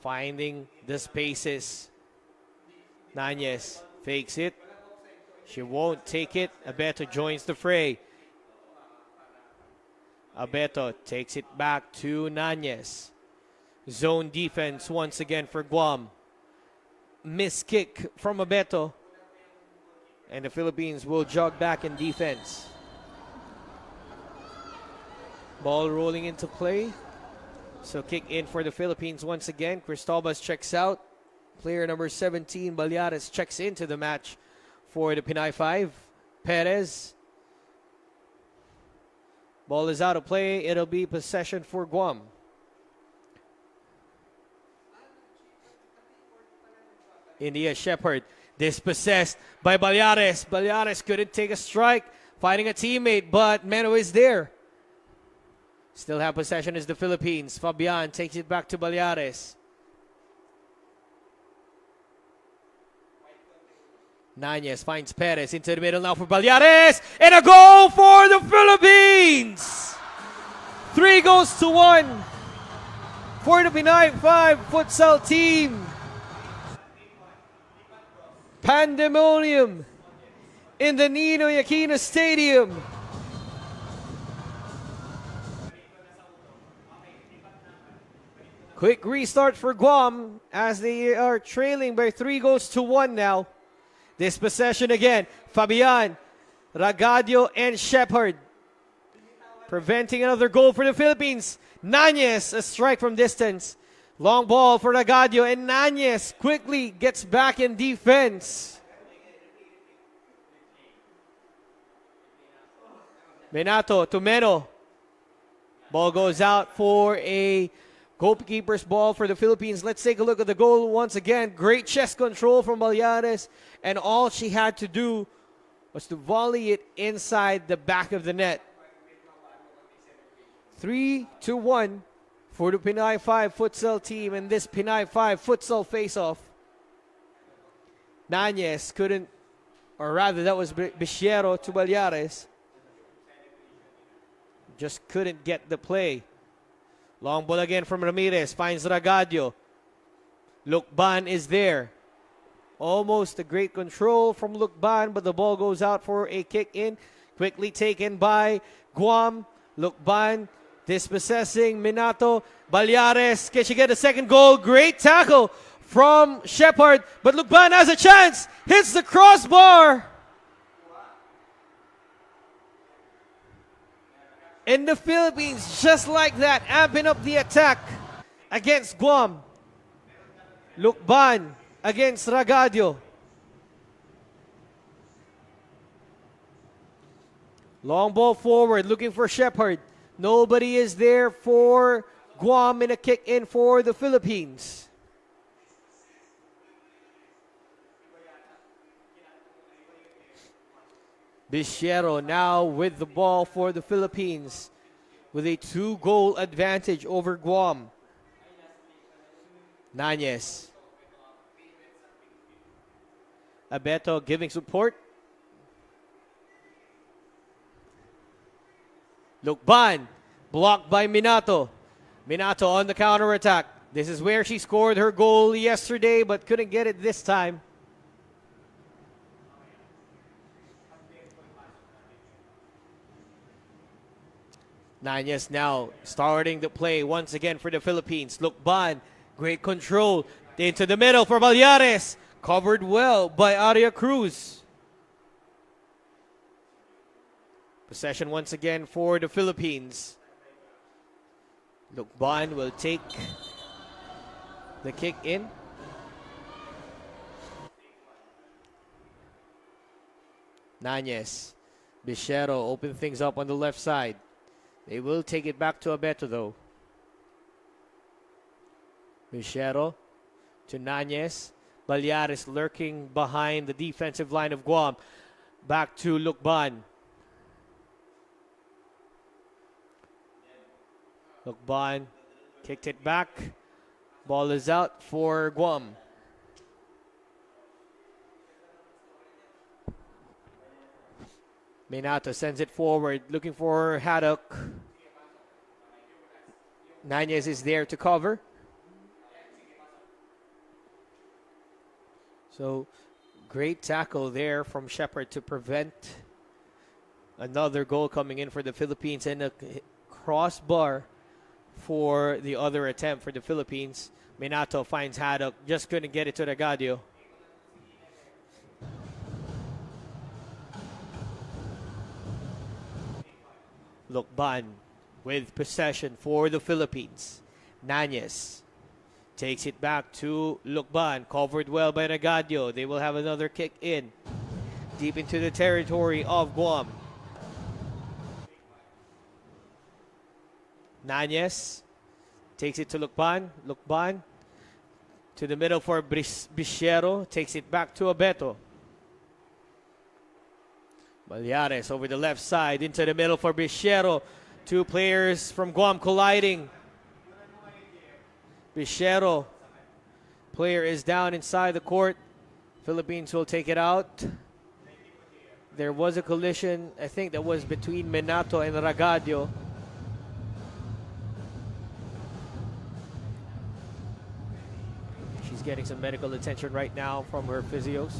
Finding the spaces. Nanyes fakes it. She won't take it. Abeto joins the fray. Abeto takes it back to Nanyes. Zone defense once again for Guam. Miss kick from Abeto. And the Philippines will jog back in defense. Ball rolling into play. So kick in for the Philippines once again. Cristobas checks out. Player number 17, Balyares, checks into the match for the Pinay 5. Perez. Ball is out of play. It'll be possession for Guam. India Shepherd dispossessed by Balyares. Balyares couldn't take a strike, fighting a teammate, but Meno is there. Still have possession as the Philippines. Fabian takes it back to Balyares. Nanyes finds Perez into the middle now for Balyares. And a goal for the Philippines! 3-1 for the Pinay 5 futsal team. Pandemonium in the Ninoy Aquino Stadium. Quick restart for Guam as they are trailing by 3-1 now. This possession again, Fabian, Ragadio, and Shepherd. Preventing another goal for the Philippines. Nanyes, a strike from distance. Long ball for Ragadio, and Nanyes quickly gets back in defense. Minato to Meno. Ball goes out for a goalkeeper's ball for the Philippines. Let's take a look at the goal once again. Great chest control from Balyares, and all she had to do was to volley it inside the back of the net. 3-1 for the Pinay 5 futsal team in this Pinay 5 futsal face-off. Nanyes couldn't, or rather that was Bichiero to Balyares. Just couldn't get the play. Long ball again from Ramirez. Finds Ragadio. Lukban is there. Almost a great control from Lukban, but the ball goes out for a kick in. Quickly taken by Guam. Lukban dispossessing Minato. Balyares. Can she get a second goal? Great tackle from Shepard. But Lukban has a chance. Hits the crossbar. And the Philippines, just like that, amping up the attack against Guam. Lukban against Ragadio. Long ball forward, looking for Shepard. Nobody is there for Guam, and a kick in for the Philippines. Bichiero now with the ball for the Philippines with a 2-goal advantage over Guam. Nanyes. Abeto giving support. Lukban blocked by Minato. Minato on the counter-attack. This is where she scored her goal yesterday but couldn't get it this time. Nanyes now starting the play once again for the Philippines. Lukban, great control into the middle for Balyares. Covered well by Aria Cruz. Possession once again for the Philippines. Lukban will take the kick in. Nanyes. Bichiero open things up on the left side. They will take it back to Abeto though. Bichiero to Nanyes. Balyares lurking behind the defensive line of Guam. Back to Lukban. Lukban kicked it back. Ball is out for Guam. Minato sends it forward, looking for Haddock. Nanyes is there to cover. So, great tackle there from Shepard to prevent another goal coming in for the Philippines, and a crossbar for the other attempt for the Philippines. Minato finds Haddock, just couldn't get it to Ragadio. Lukban with possession for the Philippines. Nanyes takes it back to Lukban, covered well by Ragadio. They will have another kick in, deep into the territory of Guam. Nanyes takes it to Lukban. Lukban to the middle for Bichiero, takes it back to Abeto. Balyares over the left side, into the middle for Bichiero. Two players from Guam colliding. Bichiero, player is down inside the court. Philippines will take it out. There was a collision, I think that was between Minato and Ragadio. She's getting some medical attention right now from her physios.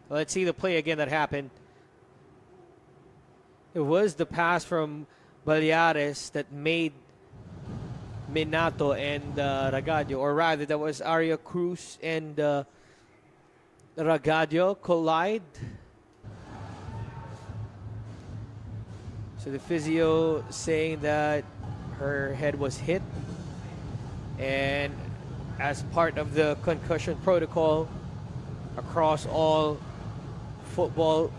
Let's see the play again that happened. It was the pass from Balyares that made Minato and Ragadio, or rather that was Aria Cruz and Ragadio collide. So the physio saying that her head was hit, and as part of the concussion protocol across all football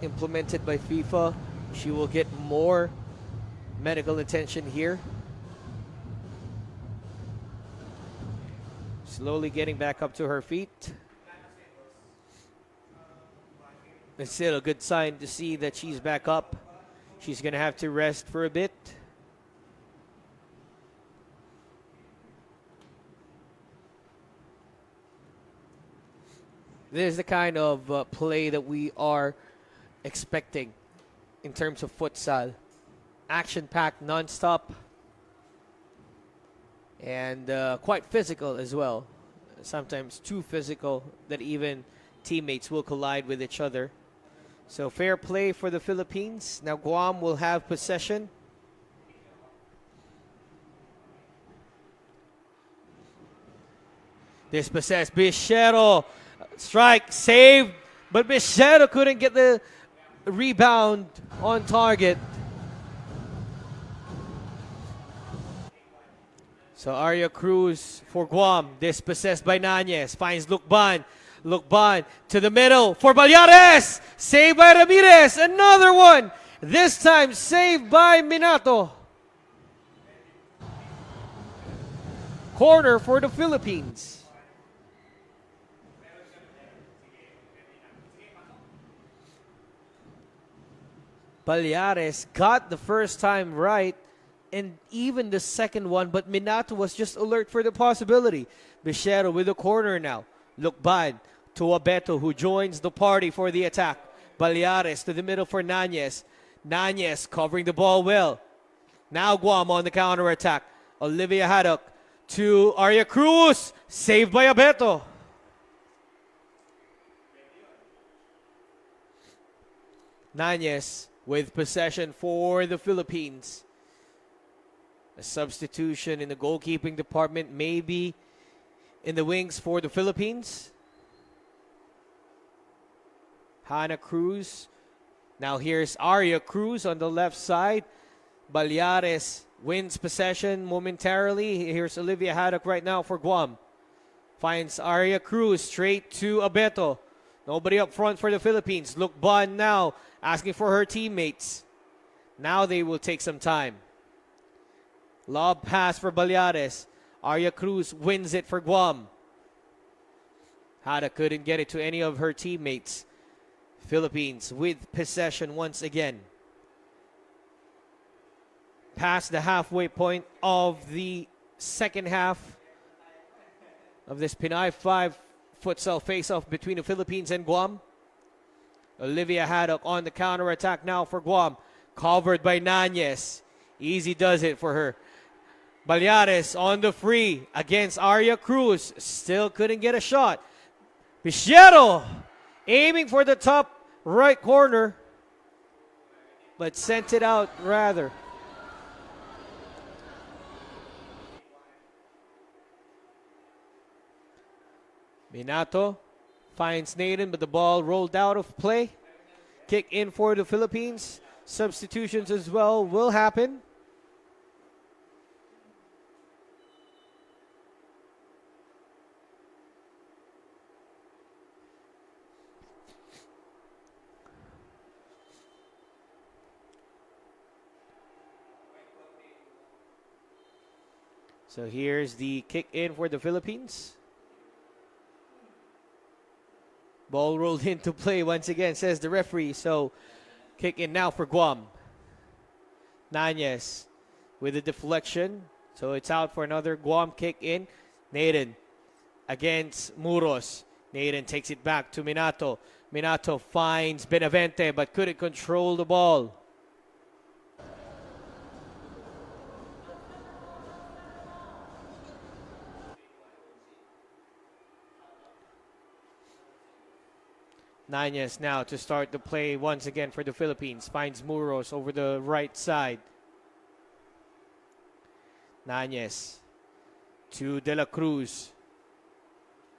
implemented by FIFA. She will get more medical attention here. Slowly getting back up to her feet. It's still a good sign to see that she's back up. She's going to have to rest for a bit. This is the kind of play that we are expecting in terms of futsal. Action-packed, non-stop, and quite physical as well. Sometimes too physical that even teammates will collide with each other. So fair play for the Philippines. Now Guam will have possession. Dispossessed. Bichero. Strike. Saved. But Bichero couldn't get the rebound on target. So Arya Cruz for Guam. Dispossessed by Nanyes. Finds Lucban. Lucban to the middle for Balyares. Saved by Ramirez. Another one. This time saved by Minato. Corner for the Philippines. Balyares got the first time right and even the second one, but Minato was just alert for the possibility. Bichero with the corner now. Lucban to Abeto, who joins the party for the attack. Balyares to the middle for Nanyes. Nanyes covering the ball well. Now Guam on the counter attack. Olivia Haddock to Arya Cruz. Saved by Abeto. Nanyes with possession for the Philippines. A substitution in the goalkeeping department, maybe in the wings for the Philippines. Hannah Cruz. Now here's Arya Cruz on the left side. Balyares wins possession momentarily. Here's Olivia Haddock right now for Guam. Finds Arya Cruz straight to Abeto. Nobody up front for the Philippines. Lucban now asking for her teammates. Now they will take some time. Lob pass for Balyares. Arya Cruz wins it for Guam. Haddock couldn't get it to any of her teammates. Philippines with possession once again. Past the halfway point of the second half of this Pinay 5 futsal face-off between the Philippines and Guam. Olivia Haddock on the counter-attack now for Guam. Covered by Nanyes. Easy does it for her. Balyares on the free against Arya Cruz. Still couldn't get a shot. Bichero aiming for the top right corner, but sent it out rather. Minato finds Nathan, but the ball rolled out of play. Kick in for the Philippines. Substitutions as well will happen. So here's the kick in for the Philippines. Ball rolled into play once again, says the referee. So kick in now for Guam. Nanyes with a deflection. So it's out for another Guam kick in. Nathan against Muros. Nathan takes it back to Minato. Minato finds Benavente but couldn't control the ball. Nanyes now to start the play once again for the Philippines. Finds Muros over the right side. Nanyes to De La Cruz.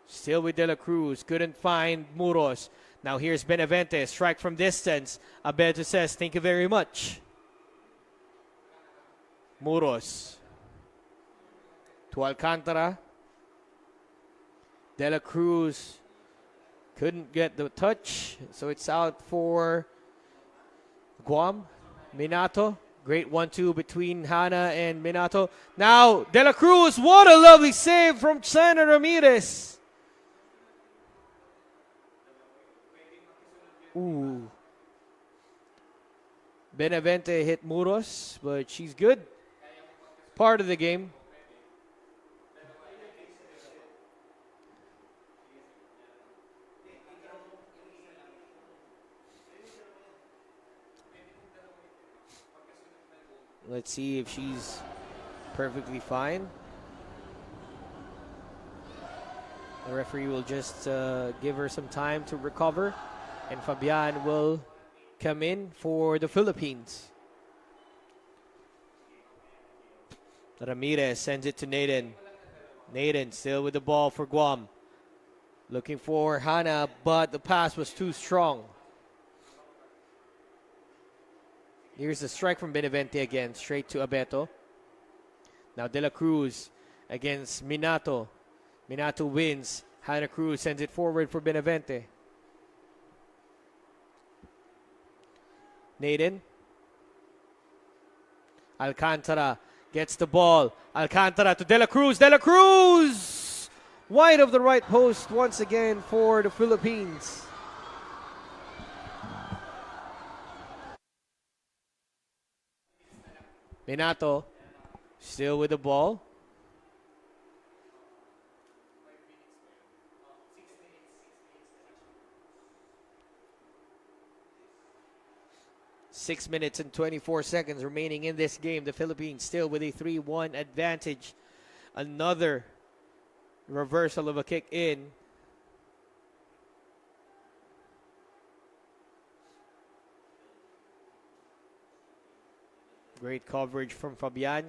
Still with De La Cruz. Couldn't find Muros. Now here's Benavente. Strike from distance. Abeto says, thank you very much. Muros to Alcantara. De La Cruz couldn't get the touch, so it's out for Guam, Minato. Great 1-2 between Hana and Minato. Now, De La Cruz. What a lovely save from Sana Ramirez. Ooh. Benavente hit Muros, but she's good. Part of the game. Let's see if she's perfectly fine. The referee will just give her some time to recover. And Fabian will come in for the Philippines. Ramirez sends it to Naden. Naden still with the ball for Guam. Looking for Hana, but the pass was too strong. Here's a strike from Benavente again, straight to Abeto. Now De La Cruz against Minato. Minato wins. Hana Cruz sends it forward for Benavente. Naden. Alcantara gets the ball. Alcantara to De La Cruz. De La Cruz! Wide of the right post once again for the Philippines. Minato still with the ball. Six minutes and 24 seconds remaining in this game. The Philippines still with a 3-1 advantage. Another reversal of a kick in. Great coverage from Fabian.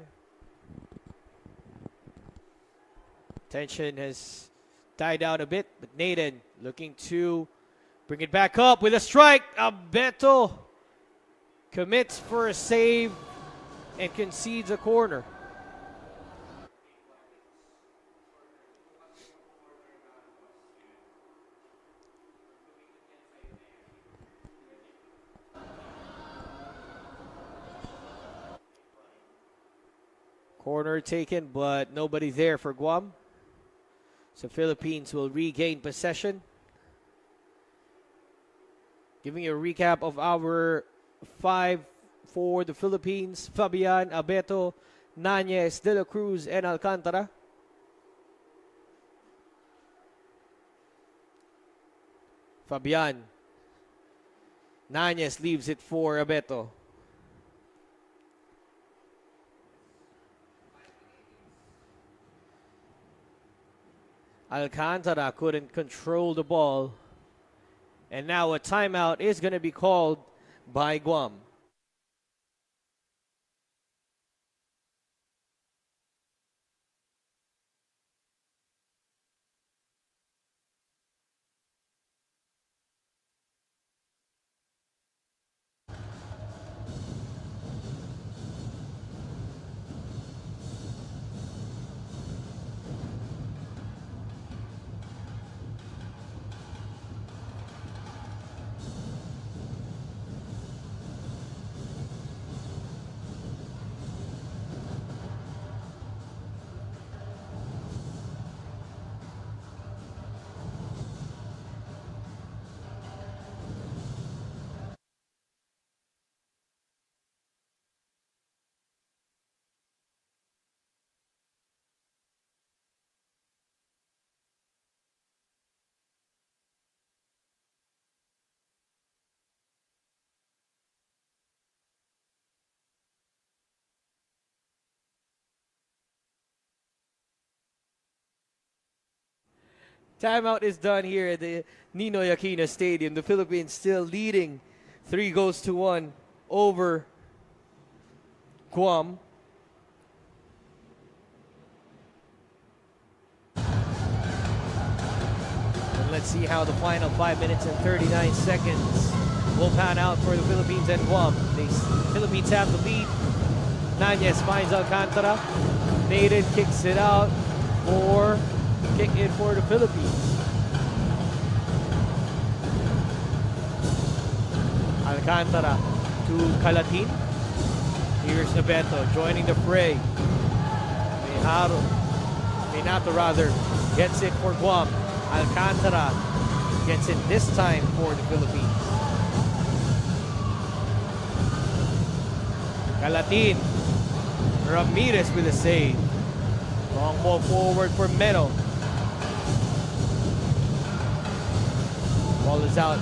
Tension has died out a bit, but Naden looking to bring it back up with a strike. Abeto commits for a save and concedes a corner. Corner taken, but nobody there for Guam. So Philippines will regain possession. Giving you a recap of our five for the Philippines: Fabian, Abeto, Nanyes, De La Cruz, and Alcantara. Fabian. Nanyes leaves it for Abeto. Alcantara couldn't control the ball. And now a timeout is going to be called by Guam. Timeout is done here at the Ninoy Aquino Stadium. The Philippines still leading 3-1 over Guam. And let's see how the final 5 minutes and 39 seconds will pan out for the Philippines and Guam. The Philippines have the lead. Nanyes finds Alcantara. Naden kicks it out for kick in for the Philippines. Alcantara to Calatin. Here's Abeto joining the fray. Minato rather gets it for Guam. Alcantara gets it this time for the Philippines. Calatin. Ramirez with a save. Long ball forward for Meno. Ball is out.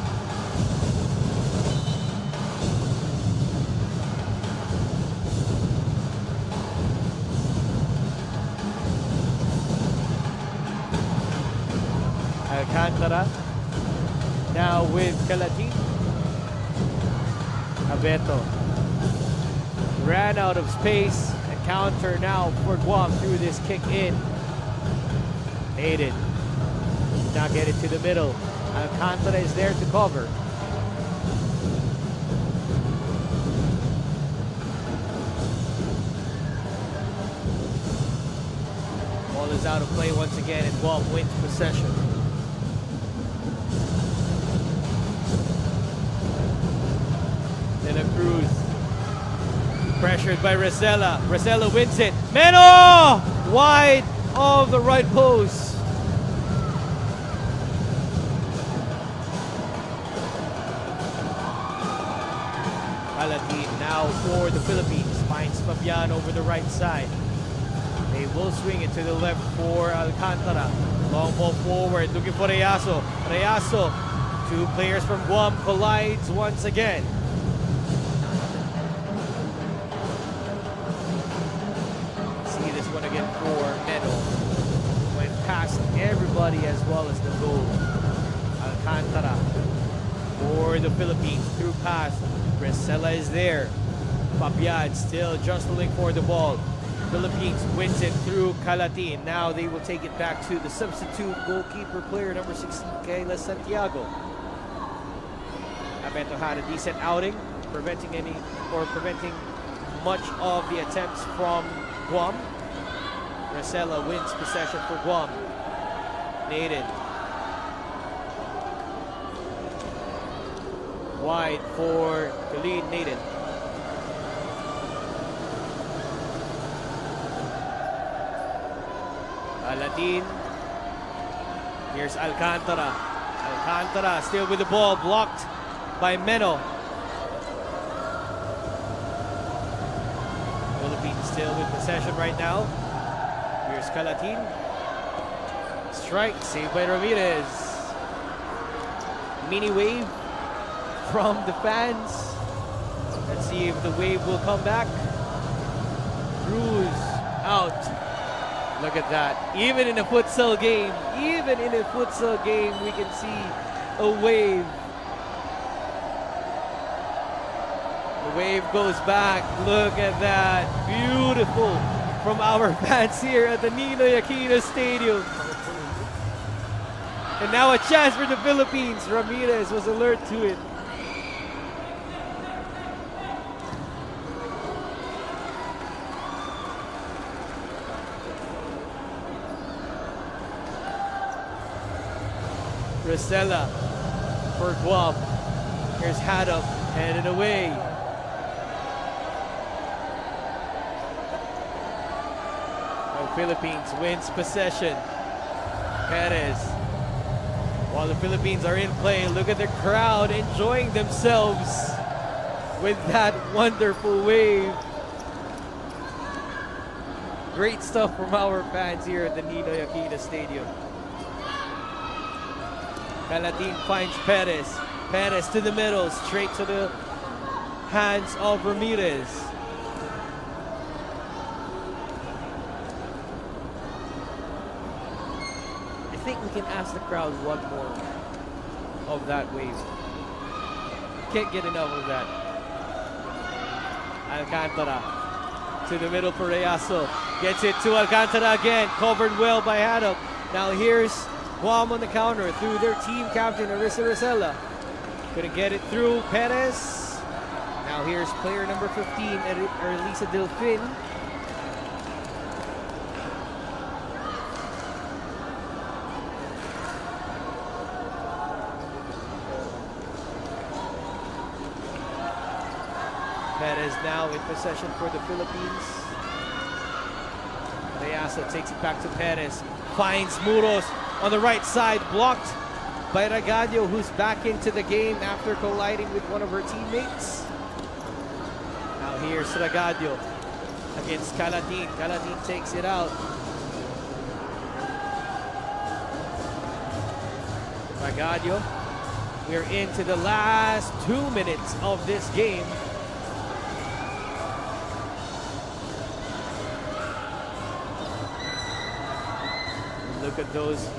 Alcantara now with Calatin. Abeto ran out of space and counter now for Guam through this kick in. Aiden now get it to the middle. Alcantara is there to cover. Ball is out of play once again and Guam wins possession. Cruz pressured by Rosella. Rosella wins it. Meno! Wide of the right post. Calatin now for the Philippines. Finds Fabian over the right side. They will swing it to the left for Alcantara. Long ball forward, looking for Reyaso. Reyaso, two players from Guam collides once again. Again for Meno. Went past everybody as well as the goal. Alcantara for the Philippines. Through pass. Bresella is there. Fabian still jostling for the ball. Philippines wins it through Calatin. Now they will take it back to the substitute goalkeeper player number 16, Kayla Santiago. Abeto had a decent outing, preventing much of the attempts from Guam. Rosella wins possession for Guam. Naden. Wide for the lead, Naden. Aladdin. Here's Alcantara. Alcantara still with the ball, blocked by Meno. Philippines still with possession right now. Here's Calatin. Strike, saved by Ramirez. Mini wave from the fans. Let's see if the wave will come back. Cruz out. Look at that. Even in a futsal game, we can see a wave. The wave goes back. Look at that. Beautiful. From our fans here at the Ninoy Aquino Stadium. And now a chance for the Philippines. Ramirez was alert to it. Rosella for Guam. Here's Haddock, headed away. Philippines wins possession. Perez. While the Philippines are in play, look at the crowd enjoying themselves with that wonderful wave. Great stuff from our fans here at the Ninoy Aquino Stadium. Calatin finds Perez. Perez to the middle, straight to the hands of Ramirez. I think we can ask the crowd one more of that wave. Can't get enough of that. Alcantara to the middle for Reyaso. Gets it to Alcantara again. Covered well by Haddock. Now here's Guam on the counter through their team captain, Arissa Rosella. Couldn't get it through. Perez. Now here's player number 15, Elisa Delfin. Perez now in possession for the Philippines. Reasa takes it back to Perez. Finds Muros on the right side, blocked by Regadio, who's back into the game after colliding with one of her teammates. Now here's Regadio against Calatin. Calatin takes it out. Regadio. We're into the last 2 minutes of this game. Look at those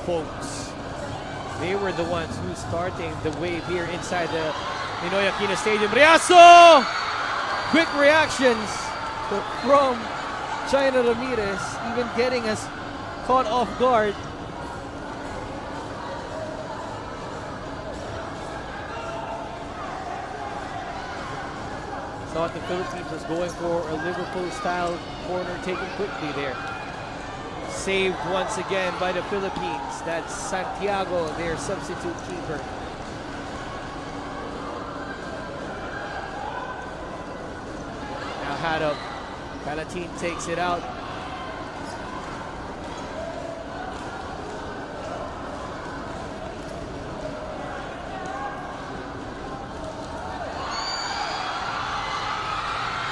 folks. They were the ones who starting the wave here inside the Ninoy Aquino Stadium. Riaso! Quick reactions from China Ramirez, even getting us caught off guard. Thought the Philippines was going for a Liverpool-style corner taken quickly there. Saved once again by the Philippines. That's Santiago, their substitute keeper. Now Haddock. Calatin takes it out.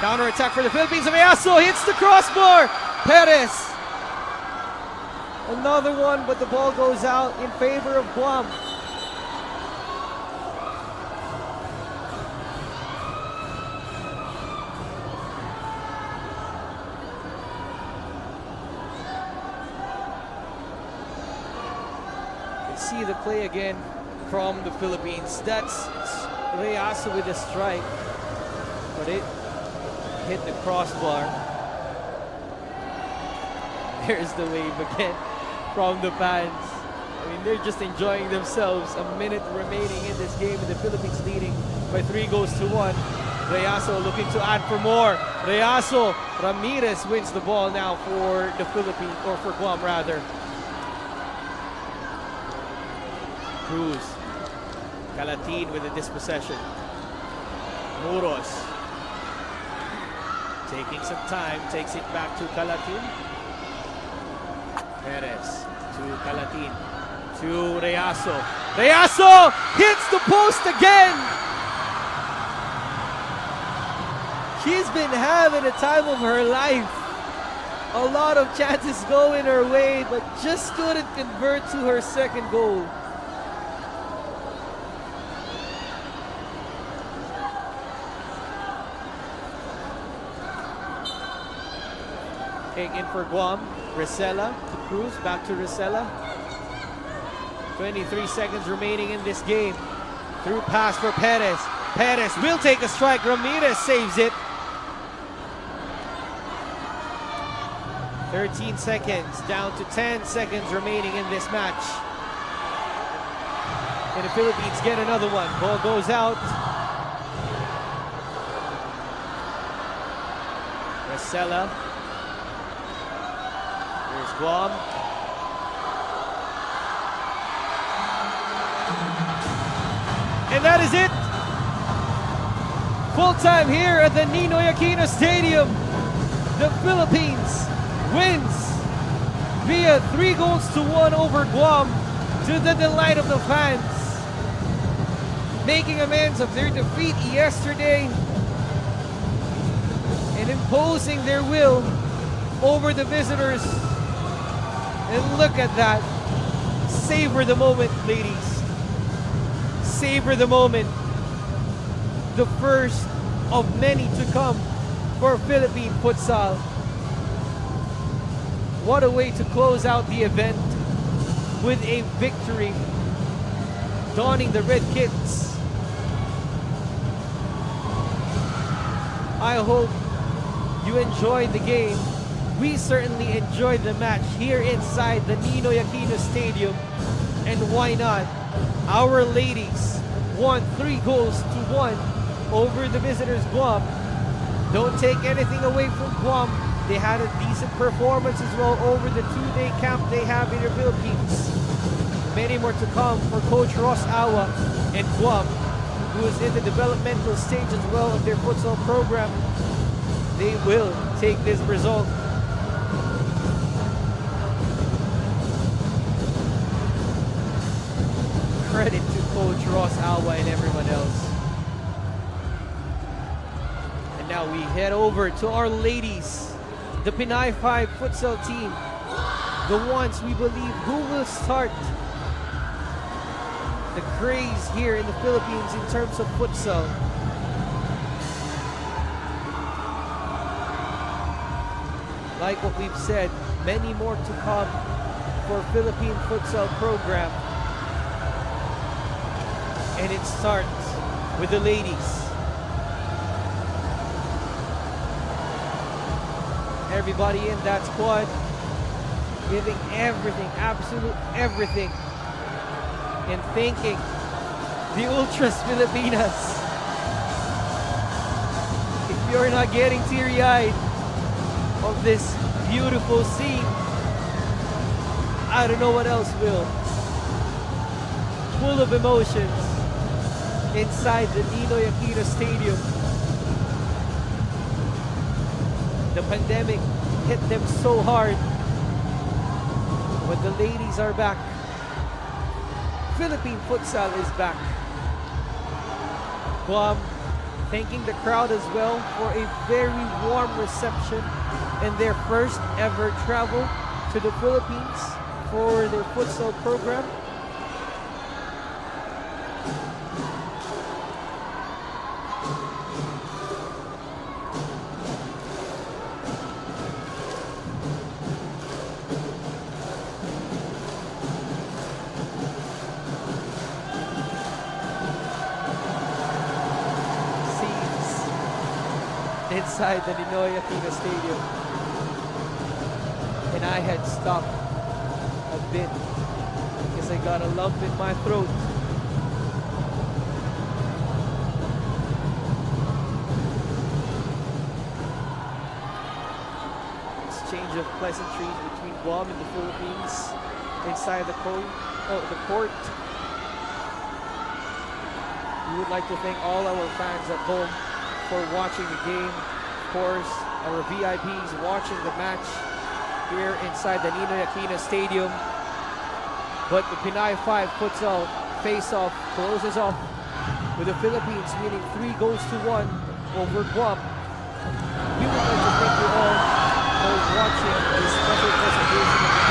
Counter attack for the Philippines. Ameaso hits the crossbar. Perez. Another one, but the ball goes out in favor of Guam. You see the play again from the Philippines. That's Reaso with a strike, but it hit the crossbar. There's the wave again from the fans. I mean, they're just enjoying themselves. A minute remaining in this game, and the Philippines leading by 3-1. Reaso looking to add for more. Reaso, Ramirez wins the ball now for the Philippines, or for Guam rather. Cruz. Calatin with a dispossession. Muros. Taking some time, takes it back to Calatin. Perez to Calatin to Reaso. Reaso hits the post again. She's been having a time of her life. A lot of chances going her way, but just couldn't convert to her second goal. In for Guam, Rosella to Cruz, back to Rosella. 23 seconds remaining in this game. Through pass for Perez. Perez will take a strike. Ramirez saves it. 13 seconds, down to 10 seconds remaining in this match. And the Philippines get another one. Ball goes out. Rosella. Here's Guam. And that is it. Full time here at the Ninoy Aquino Stadium. The Philippines wins via 3-1 over Guam, to the delight of the fans, making amends of their defeat yesterday and imposing their will over the visitors. And look at that. Savor the moment, ladies. Savor the moment. The first of many to come for Philippine futsal. What a way to close out the event with a victory, donning the red kits. I hope you enjoyed the game. We certainly enjoyed the match here inside the Ninoy Aquino Stadium. And why not? Our ladies won 3-1 over the visitors Guam. Don't take anything away from Guam. They had a decent performance as well over the 2-day camp they have in the Philippines. Many more to come for Coach Ross Awa and Guam. who is in the developmental stage as well of their futsal program, they will take this result. Credit to Coach Ross Alwa and everyone else. And now we head over to our ladies, the Pinay 5 futsal team, the ones we believe who will start the craze here in the Philippines in terms of futsal. Like what we've said, many more to come for Philippine futsal program. And it starts with the ladies. Everybody in that squad giving everything, absolute everything, and thanking the Ultras Filipinas. If you're not getting teary-eyed of this beautiful scene, I don't know what else will. Full of emotions inside the Ninoy Aquino Stadium. The pandemic hit them so hard, but the ladies are back. Philippine futsal is back. Guam thanking the crowd as well for a very warm reception and their first ever travel to the Philippines for their futsal program. Inside the Ninoy Aquino Stadium, and I had stopped a bit because I got a lump in my throat. Exchange of pleasantries between Guam and the Philippines inside the court. We would like to thank all our fans at home for watching the game. Of course, our VIPs watching the match here inside the Ninoy Aquino Stadium. But the Pinay 5 futsal face-off closes off with the Philippines winning 3-1 over Guam. We would like to thank you all for watching this special presentation